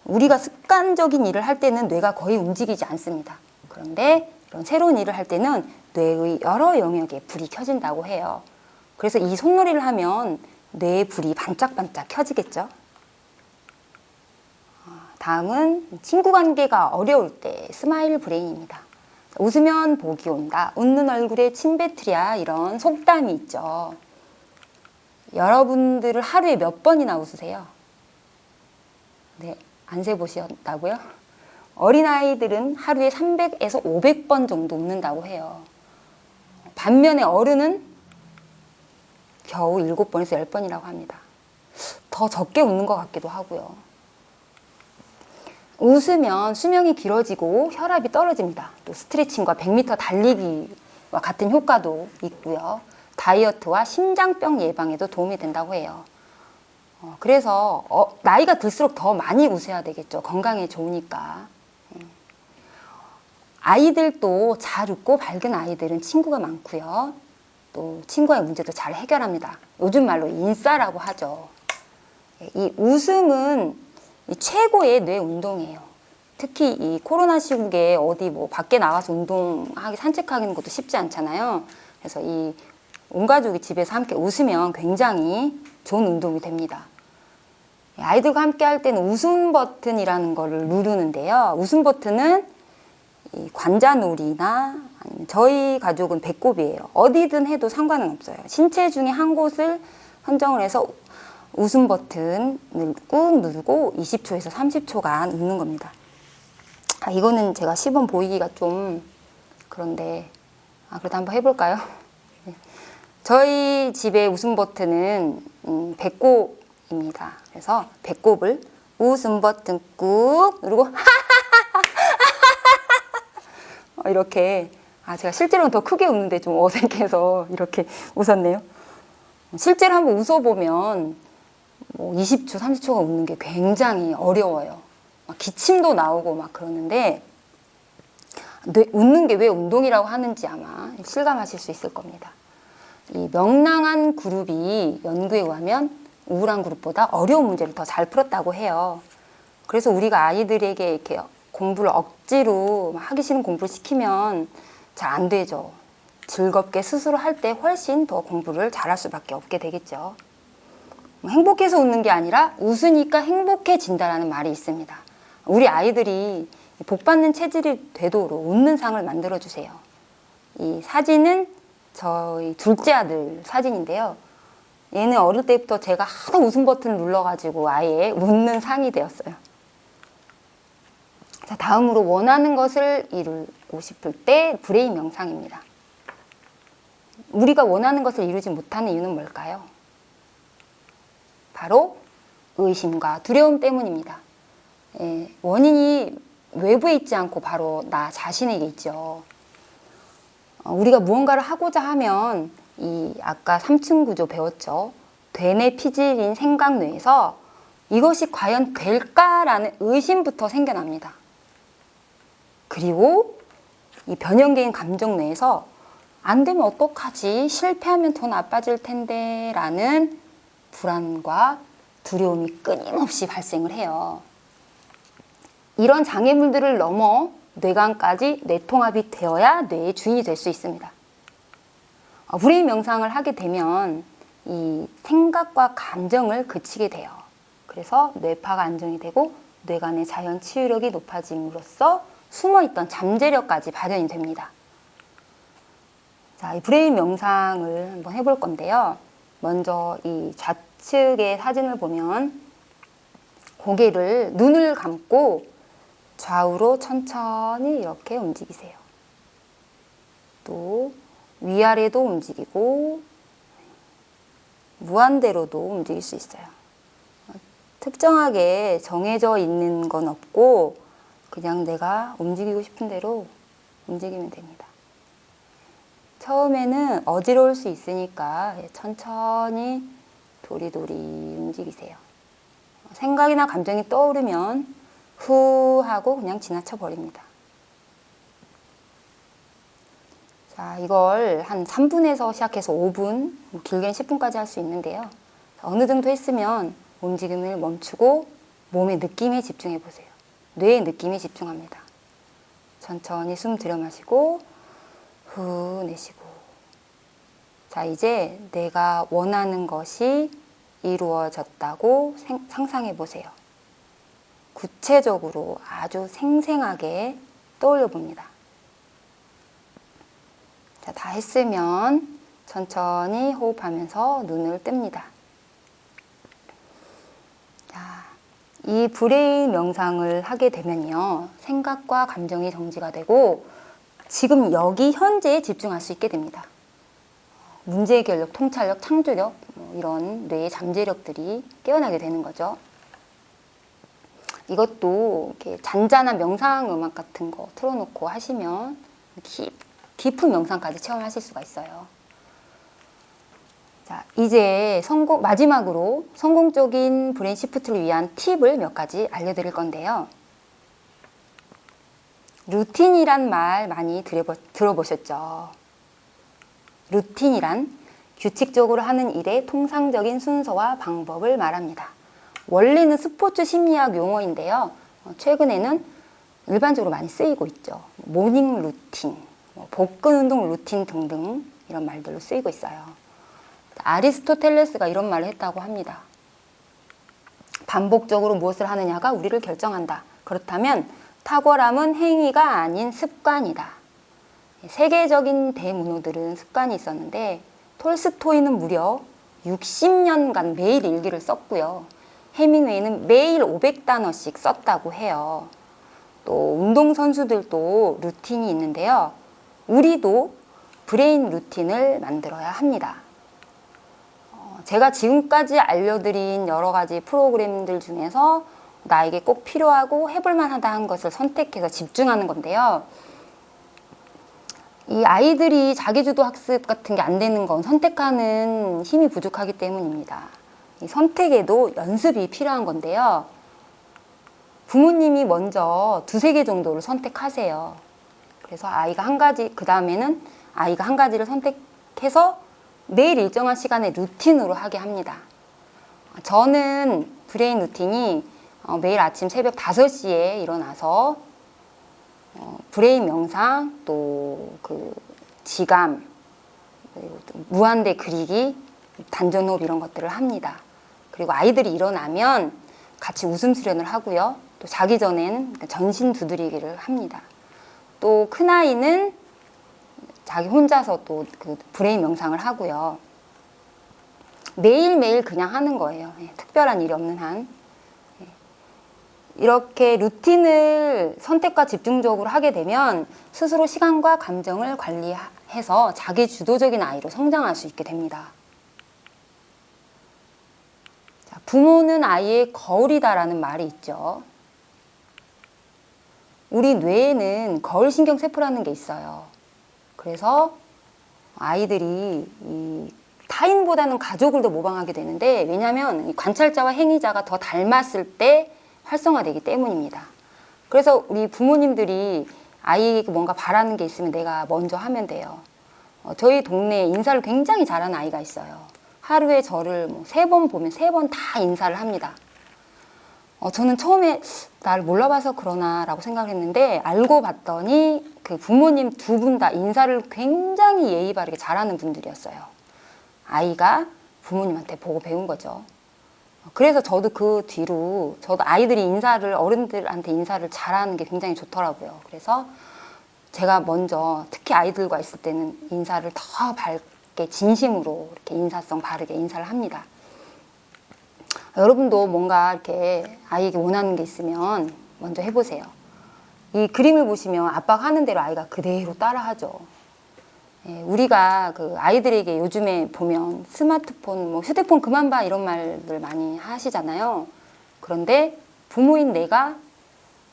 우리가 습관적인 일을 할 때는 뇌가 거의 움직이지 않습니다. 그런데 이런 새로운 일을 할 때는 뇌의 여러 영역에 불이 켜진다고 해요. 그래서 이 손놀이를 하면 뇌의 불이 반짝반짝 켜지겠죠. 다음은 친구 관계가 어려울 때 스마일 브레인입니다. 웃으면 복이 온다. 웃는 얼굴에 침 뱉으랴. 이런 속담이 있죠. 여러분들을 하루에 몇 번이나 웃으세요? 네, 안 세보셨다고요? 어린아이들은 하루에 300에서 500번 정도 웃는다고 해요. 반면에 어른은 겨우 7번에서 10번이라고 합니다. 더 적게 웃는 것 같기도 하고요. 웃으면 수명이 길어지고 혈압이 떨어집니다. 또 스트레칭과 100m 달리기와 같은 효과도 있고요. 다이어트와 심장병 예방에도 도움이 된다고 해요. 그래서 나이가 들수록 더 많이 웃어야 되겠죠. 건강에 좋으니까. 아이들도 잘 웃고 밝은 아이들은 친구가 많고요. 또 친구의 문제도 잘 해결합니다. 요즘 말로 인싸라고 하죠. 이 웃음은 최고의 뇌 운동이에요. 특히 이 코로나 시국에 어디 뭐 밖에 나가서 운동하기 산책하는 것도 쉽지 않잖아요. 그래서 이 온 가족이 집에서 함께 웃으면 굉장히 좋은 운동이 됩니다. 아이들과 함께 할 때는 웃음 버튼이라는 거를 누르는데요. 웃음 버튼은 이 관자놀이나 아니면 저희 가족은 배꼽이에요. 어디든 해도 상관은 없어요. 신체 중에 한 곳을 선정을 해서 웃음 버튼을 꾹 누르고 20초에서 30초간 웃는 겁니다. 이거는 제가 시범 보이기가 좀 그런데 그래도 한번 해볼까요? 네. 저희 집의 웃음 버튼은 배꼽입니다. 그래서 배꼽을 웃음 버튼 꾹 누르고 이렇게 제가 실제로는 더 크게 웃는데 좀 어색해서 이렇게 웃었네요. 실제로 한번 웃어보면 뭐 20초, 30초가 웃는 게 굉장히 어려워요. 막 기침도 나오고 막 그러는데 웃는 게 왜 운동이라고 하는지 아마 실감하실 수 있을 겁니다. 이 명랑한 그룹이 연구에 의하면 우울한 그룹보다 어려운 문제를 더 잘 풀었다고 해요. 그래서 우리가 아이들에게 이렇게 공부를 억지로 하기 싫은 공부를 시키면 잘 안 되죠. 즐겁게 스스로 할 때 훨씬 더 공부를 잘할 수밖에 없게 되겠죠. 행복해서 웃는 게 아니라 웃으니까 행복해진다라는 말이 있습니다. 우리 아이들이 복받는 체질이 되도록 웃는 상을 만들어주세요. 이 사진은 저희 둘째 아들 사진인데요. 얘는 어릴 때부터 제가 하도 웃음 버튼을 눌러가지고 아예 웃는 상이 되었어요. 자, 다음으로 원하는 것을 이루고 싶을 때 브레인 명상입니다. 우리가 원하는 것을 이루지 못하는 이유는 뭘까요? 바로 의심과 두려움 때문입니다. 원인이 외부에 있지 않고 바로 나 자신에게 있죠. 우리가 무언가를 하고자 하면 이 아까 3층 구조 배웠죠. 되뇌 피질인 생각뇌에서 이것이 과연 될까라는 의심부터 생겨납니다. 그리고 이 변형계인 감정뇌에서 안 되면 어떡하지? 실패하면 더 나빠질 텐데 라는 불안과 두려움이 끊임없이 발생을 해요. 이런 장애물들을 넘어 뇌관까지 뇌통합이 되어야 뇌의 주인이 될 수 있습니다. 브레인 명상을 하게 되면 이 생각과 감정을 그치게 돼요. 그래서 뇌파가 안정이 되고 뇌간의 자연 치유력이 높아짐으로써 숨어있던 잠재력까지 발현이 됩니다. 자, 이 브레인 명상을 한번 해볼 건데요. 먼저 이 좌측의 사진을 보면 고개를 눈을 감고 좌우로 천천히 이렇게 움직이세요. 또 위아래도 움직이고 무한대로도 움직일 수 있어요. 특정하게 정해져 있는 건 없고 그냥 내가 움직이고 싶은 대로 움직이면 됩니다. 처음에는 어지러울 수 있으니까 천천히 도리도리 움직이세요. 생각이나 감정이 떠오르면 후 하고 그냥 지나쳐 버립니다. 자, 이걸 한 3분에서 시작해서 5분, 길게는 10분까지 할 수 있는데요. 어느 정도 했으면 움직임을 멈추고 몸의 느낌에 집중해 보세요. 뇌의 느낌에 집중합니다. 천천히 숨 들여 마시고 후 내쉬고. 자, 이제 내가 원하는 것이 이루어졌다고 상상해 보세요. 구체적으로 아주 생생하게 떠올려 봅니다. 자, 다 했으면 천천히 호흡하면서 눈을 뜹니다. 자, 이 브레인 명상을 하게 되면요, 생각과 감정이 정지가 되고 지금 여기 현재에 집중할 수 있게 됩니다. 문제 해결력, 통찰력, 창조력 이런 뇌의 잠재력들이 깨어나게 되는 거죠. 이것도 이렇게 잔잔한 명상 음악 같은 거 틀어놓고 하시면 깊은 명상까지 체험하실 수가 있어요. 자, 이제 마지막으로 성공적인 브레인 시프트를 위한 팁을 몇 가지 알려드릴 건데요. 루틴이란 말 많이 들어보셨죠? 루틴이란 규칙적으로 하는 일의 통상적인 순서와 방법을 말합니다. 원래는 스포츠 심리학 용어인데요. 최근에는 일반적으로 많이 쓰이고 있죠. 모닝 루틴, 복근 운동 루틴 등등 이런 말들로 쓰이고 있어요. 아리스토텔레스가 이런 말을 했다고 합니다. 반복적으로 무엇을 하느냐가 우리를 결정한다. 그렇다면 탁월함은 행위가 아닌 습관이다. 세계적인 대문호들은 습관이 있었는데 톨스토이는 무려 60년간 매일 일기를 썼고요. 해밍웨이는 매일 500단어씩 썼다고 해요. 또 운동선수들도 루틴이 있는데요. 우리도 브레인 루틴을 만들어야 합니다. 제가 지금까지 알려드린 여러 가지 프로그램들 중에서 나에게 꼭 필요하고 해볼 만하다 한 것을 선택해서 집중하는 건데요. 이 아이들이 자기주도 학습 같은 게 안 되는 건 선택하는 힘이 부족하기 때문입니다. 이 선택에도 연습이 필요한 건데요. 부모님이 먼저 두세 개 정도를 선택하세요. 그래서 아이가 한 가지, 그 다음에는 아이가 한 가지를 선택해서 매일 일정한 시간에 루틴으로 하게 합니다. 저는 브레인 루틴이 매일 아침 새벽 5시에 일어나서 브레인 명상, 또 그 지감, 그리고 무한대 그리기, 단전호흡 이런 것들을 합니다. 그리고 아이들이 일어나면 같이 웃음 수련을 하고요. 또 자기 전에는 전신 두드리기를 합니다. 또 큰아이는 자기 혼자서 또 그 브레인 명상을 하고요. 매일매일 그냥 하는 거예요. 특별한 일이 없는 한. 이렇게 루틴을 선택과 집중적으로 하게 되면 스스로 시간과 감정을 관리해서 자기 주도적인 아이로 성장할 수 있게 됩니다. 부모는 아이의 거울이다라는 말이 있죠. 우리 뇌에는 거울신경세포라는 게 있어요. 그래서 아이들이 타인보다는 가족을 더 모방하게 되는데, 왜냐하면 관찰자와 행위자가 더 닮았을 때 활성화되기 때문입니다. 그래서 우리 부모님들이 아이에게 뭔가 바라는 게 있으면 내가 먼저 하면 돼요. 저희 동네에 인사를 굉장히 잘하는 아이가 있어요. 하루에 저를 3번 보면 3번 다 인사를 합니다. 저는 처음에 나를 몰라봐서 그러나 라고 생각을 했는데, 알고 봤더니 그 부모님 2분 다 인사를 굉장히 예의 바르게 잘하는 분들이었어요. 아이가 부모님한테 보고 배운 거죠. 그래서 저도 그 뒤로 저도 아이들이 어른들한테 인사를 잘하는 게 굉장히 좋더라고요. 그래서 제가 먼저 특히 아이들과 있을 때는 인사를 더 밝게 진심으로 이렇게 인사성 바르게 인사를 합니다. 여러분도 뭔가 이렇게 아이에게 원하는 게 있으면 먼저 해보세요. 이 그림을 보시면 아빠가 하는 대로 아이가 그대로 따라하죠. 우리가 그 아이들에게 요즘에 보면 스마트폰, 휴대폰 그만 봐 이런 말들 많이 하시잖아요. 그런데 부모인 내가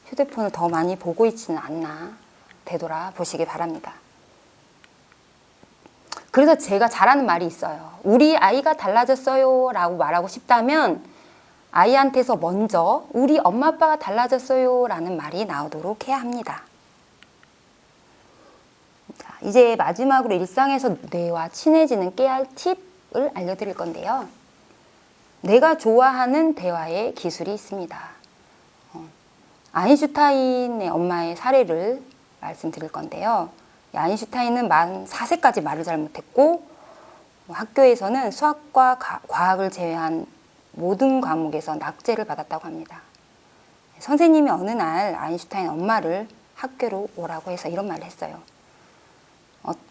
휴대폰을 더 많이 보고 있지는 않나 되돌아보시기 바랍니다. 그래서 제가 잘하는 말이 있어요. 우리 아이가 달라졌어요 라고 말하고 싶다면 아이한테서 먼저 우리 엄마 아빠가 달라졌어요 라는 말이 나오도록 해야 합니다. 자, 이제 마지막으로 일상에서 뇌와 친해지는 깨알 팁을 알려드릴 건데요. 내가 좋아하는 대화의 기술이 있습니다. 아인슈타인의 엄마의 사례를 말씀드릴 건데요. 아인슈타인은 만 4세까지 말을 잘 못했고 학교에서는 수학과 과학을 제외한 모든 과목에서 낙제를 받았다고 합니다. 선생님이 어느 날 아인슈타인 엄마를 학교로 오라고 해서 이런 말을 했어요.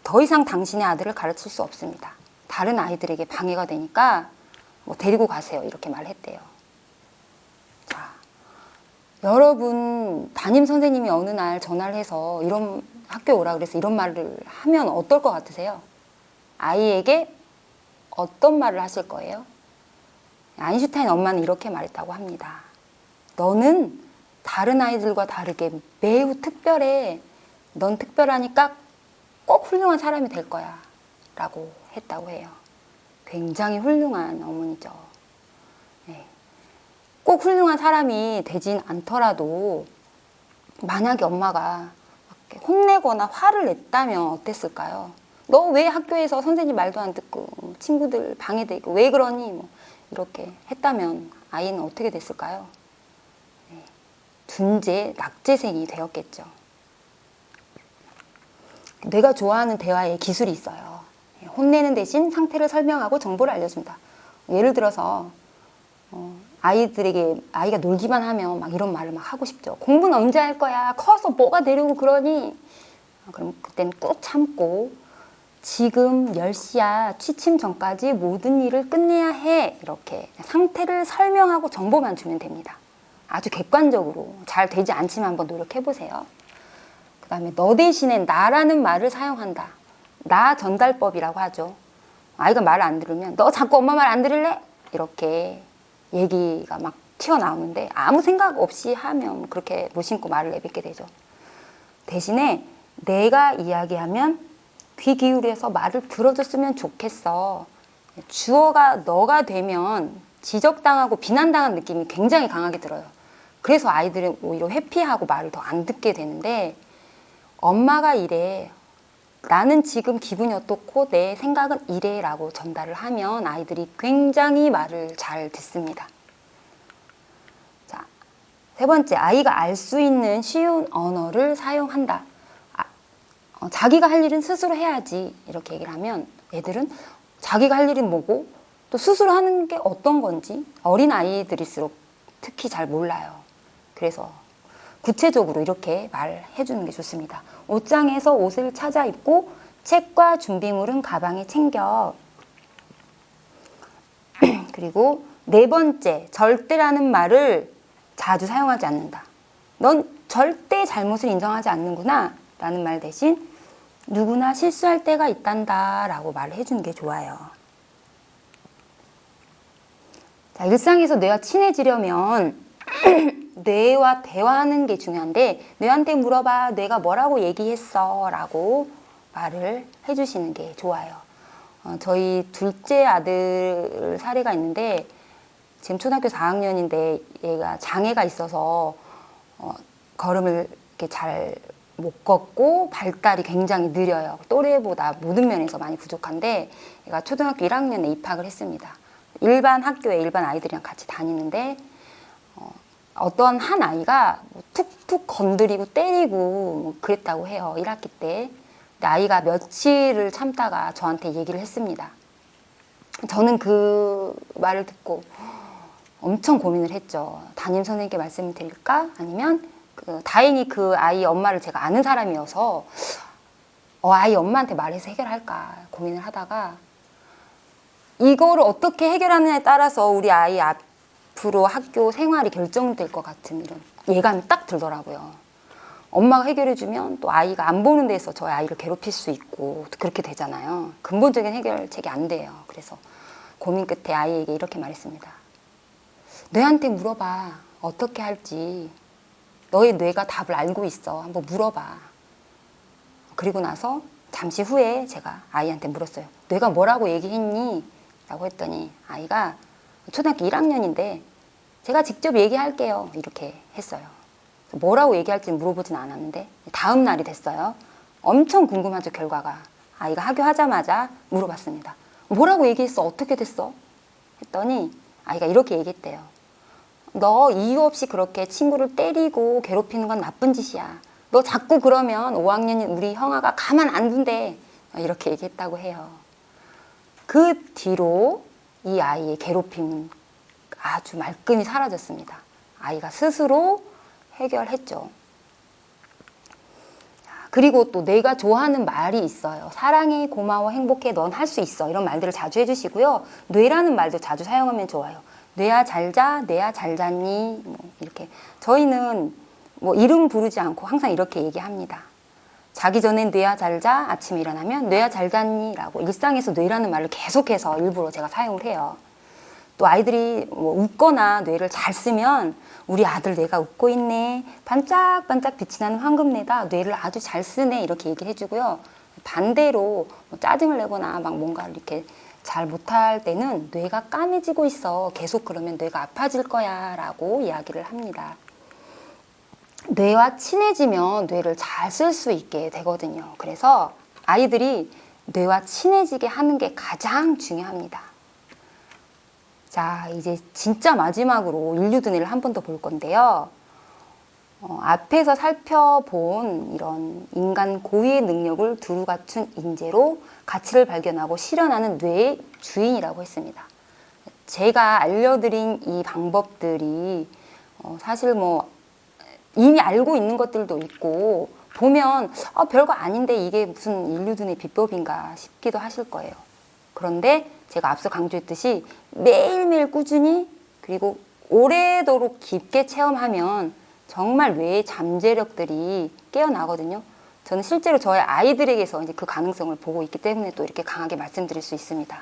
더 이상 당신의 아들을 가르칠 수 없습니다. 다른 아이들에게 방해가 되니까 데리고 가세요. 이렇게 말했대요. 자, 여러분 담임 선생님이 어느 날 전화를 해서 이런 학교 오라 그래서 이런 말을 하면 어떨 것 같으세요? 아이에게 어떤 말을 하실 거예요? 아인슈타인 엄마는 이렇게 말했다고 합니다. 너는 다른 아이들과 다르게 매우 특별해. 넌 특별하니까 꼭 훌륭한 사람이 될 거야. 라고 했다고 해요. 굉장히 훌륭한 어머니죠. 네. 꼭 훌륭한 사람이 되진 않더라도 만약에 엄마가 혼내거나 화를 냈다면 어땠을까요? 너 왜 학교에서 선생님 말도 안 듣고 친구들 방해되고 왜 그러니? 뭐 이렇게 했다면 아이는 어떻게 됐을까요? 네. 둔재, 낙제생이 되었겠죠. 내가 좋아하는 대화의 기술이 있어요. 혼내는 대신 상태를 설명하고 정보를 알려준다. 예를 들어서 아이들에게 아이가 놀기만 하면 막 이런 말을 막 하고 싶죠. 공부는 언제 할 거야? 커서 뭐가 되려고 그러니? 그럼 그때는 꾹 참고 지금 10시야. 취침 전까지 모든 일을 끝내야 해. 이렇게 상태를 설명하고 정보만 주면 됩니다. 아주 객관적으로 잘 되지 않지만 한번 노력해 보세요. 그 다음에 너 대신에 나라는 말을 사용한다. 나 전달법이라고 하죠. 아이가 말을 안 들으면 너 자꾸 엄마 말 안 들을래? 이렇게 얘기가 막 튀어나오는데 아무 생각 없이 하면 그렇게 무심코 말을 내뱉게 되죠. 대신에 내가 이야기하면 귀 기울여서 말을 들어줬으면 좋겠어. 주어가 너가 되면 지적당하고 비난당한 느낌이 굉장히 강하게 들어요. 그래서 아이들은 오히려 회피하고 말을 더 안 듣게 되는데 엄마가 이래. 나는 지금 기분이 어떻고 내 생각은 이래 라고 전달을 하면 아이들이 굉장히 말을 잘 듣습니다. 자, 세 번째, 아이가 알 수 있는 쉬운 언어를 사용한다. 자기가 할 일은 스스로 해야지 이렇게 얘기를 하면 애들은 자기가 할 일이 뭐고 또 스스로 하는 게 어떤 건지 어린 아이들일수록 특히 잘 몰라요. 그래서 구체적으로 이렇게 말해 주는 게 좋습니다. 옷장에서 옷을 찾아 입고 책과 준비물은 가방에 챙겨. 그리고 네 번째, 절대라는 말을 자주 사용하지 않는다. 넌 절대 잘못을 인정하지 않는구나 라는 말 대신 누구나 실수할 때가 있단다 라고 말을 해주는 게 좋아요. 자, 일상에서 뇌와 친해지려면 뇌와 대화하는 게 중요한데 뇌한테 물어봐. 뇌가 뭐라고 얘기했어? 라고 말을 해주시는 게 좋아요. 저희 둘째 아들 사례가 있는데 지금 초등학교 4학년인데 얘가 장애가 있어서 걸음을 이렇게 잘 못 걷고 발달이 굉장히 느려요. 또래보다 모든 면에서 많이 부족한데 얘가 초등학교 1학년에 입학을 했습니다. 일반 학교에 일반 아이들이랑 같이 다니는데 어떤 한 아이가 툭툭 건드리고 때리고 뭐 그랬다고 해요. 1학기 때. 근데 아이가 며칠을 참다가 저한테 얘기를 했습니다. 저는 그 말을 듣고 엄청 고민을 했죠. 담임 선생님께 말씀을 드릴까? 아니면 다행히 그 아이 엄마를 제가 아는 사람이어서 아이 엄마한테 말해서 해결할까 고민을 하다가 이거를 어떻게 해결하느냐에 따라서 우리 아이 앞으로 학교 생활이 결정될 것 같은 이런 예감이 딱 들더라고요. 엄마가 해결해주면 또 아이가 안 보는 데서 저희 아이를 괴롭힐 수 있고 그렇게 되잖아요. 근본적인 해결책이 안 돼요. 그래서 고민 끝에 아이에게 이렇게 말했습니다. 뇌한테 물어봐. 어떻게 할지. 너의 뇌가 답을 알고 있어. 한번 물어봐. 그리고 나서 잠시 후에 제가 아이한테 물었어요. 뇌가 뭐라고 얘기했니? 라고 했더니 아이가 초등학교 1학년인데 제가 직접 얘기할게요. 이렇게 했어요. 뭐라고 얘기할지 물어보진 않았는데 다음 날이 됐어요. 엄청 궁금하죠, 결과가. 아이가 하교하자마자 물어봤습니다. 뭐라고 얘기했어? 어떻게 됐어? 했더니 아이가 이렇게 얘기했대요. 너 이유 없이 그렇게 친구를 때리고 괴롭히는 건 나쁜 짓이야. 너 자꾸 그러면 5학년인 우리 형아가 가만 안 둔대. 이렇게 얘기했다고 해요. 그 뒤로 이 아이의 괴롭힘은 아주 말끔히 사라졌습니다. 아이가 스스로 해결했죠. 그리고 또 내가 좋아하는 말이 있어요. 사랑해, 고마워, 행복해, 넌 할 수 있어. 이런 말들을 자주 해주시고요. 뇌라는 말도 자주 사용하면 좋아요. 뇌야 잘 자, 뇌야 잘 잤니? 뭐 이렇게 저희는 뭐 이름 부르지 않고 항상 이렇게 얘기합니다. 자기 전엔 뇌야 잘 자, 아침에 일어나면 뇌야 잘 잤니? 라고 일상에서 뇌라는 말을 계속해서 일부러 제가 사용을 해요. 또 아이들이 뭐 웃거나 뇌를 잘 쓰면 우리 아들 뇌가 웃고 있네. 반짝반짝 빛이 나는 황금뇌다. 뇌를 아주 잘 쓰네. 이렇게 얘기를 해주고요. 반대로 뭐 짜증을 내거나 막 뭔가를 이렇게 잘 못할 때는 뇌가 까매지고 있어. 계속 그러면 뇌가 아파질 거야. 라고 이야기를 합니다. 뇌와 친해지면 뇌를 잘 쓸 수 있게 되거든요. 그래서 아이들이 뇌와 친해지게 하는 게 가장 중요합니다. 자, 이제 진짜 마지막으로 인류두뇌를 한 번 더 볼 건데요. 앞에서 살펴본 이런 인간 고유의 능력을 두루 갖춘 인재로 가치를 발견하고 실현하는 뇌의 주인이라고 했습니다. 제가 알려드린 이 방법들이 사실 뭐 이미 알고 있는 것들도 있고 보면 별거 아닌데 이게 무슨 인류두뇌 비법인가 싶기도 하실 거예요. 그런데 제가 앞서 강조했듯이 매일매일 꾸준히 그리고 오래도록 깊게 체험하면 정말 뇌의 잠재력들이 깨어나거든요. 저는 실제로 저의 아이들에게서 이제 그 가능성을 보고 있기 때문에 또 이렇게 강하게 말씀드릴 수 있습니다.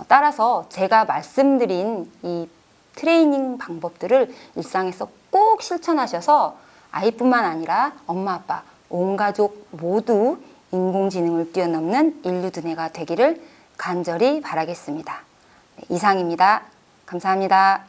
따라서 제가 말씀드린 이 트레이닝 방법들을 일상에서 꼭 실천하셔서 아이뿐만 아니라 엄마, 아빠, 온 가족 모두 인공지능을 뛰어넘는 인류두뇌가 되기를 간절히 바라겠습니다. 이상입니다. 감사합니다.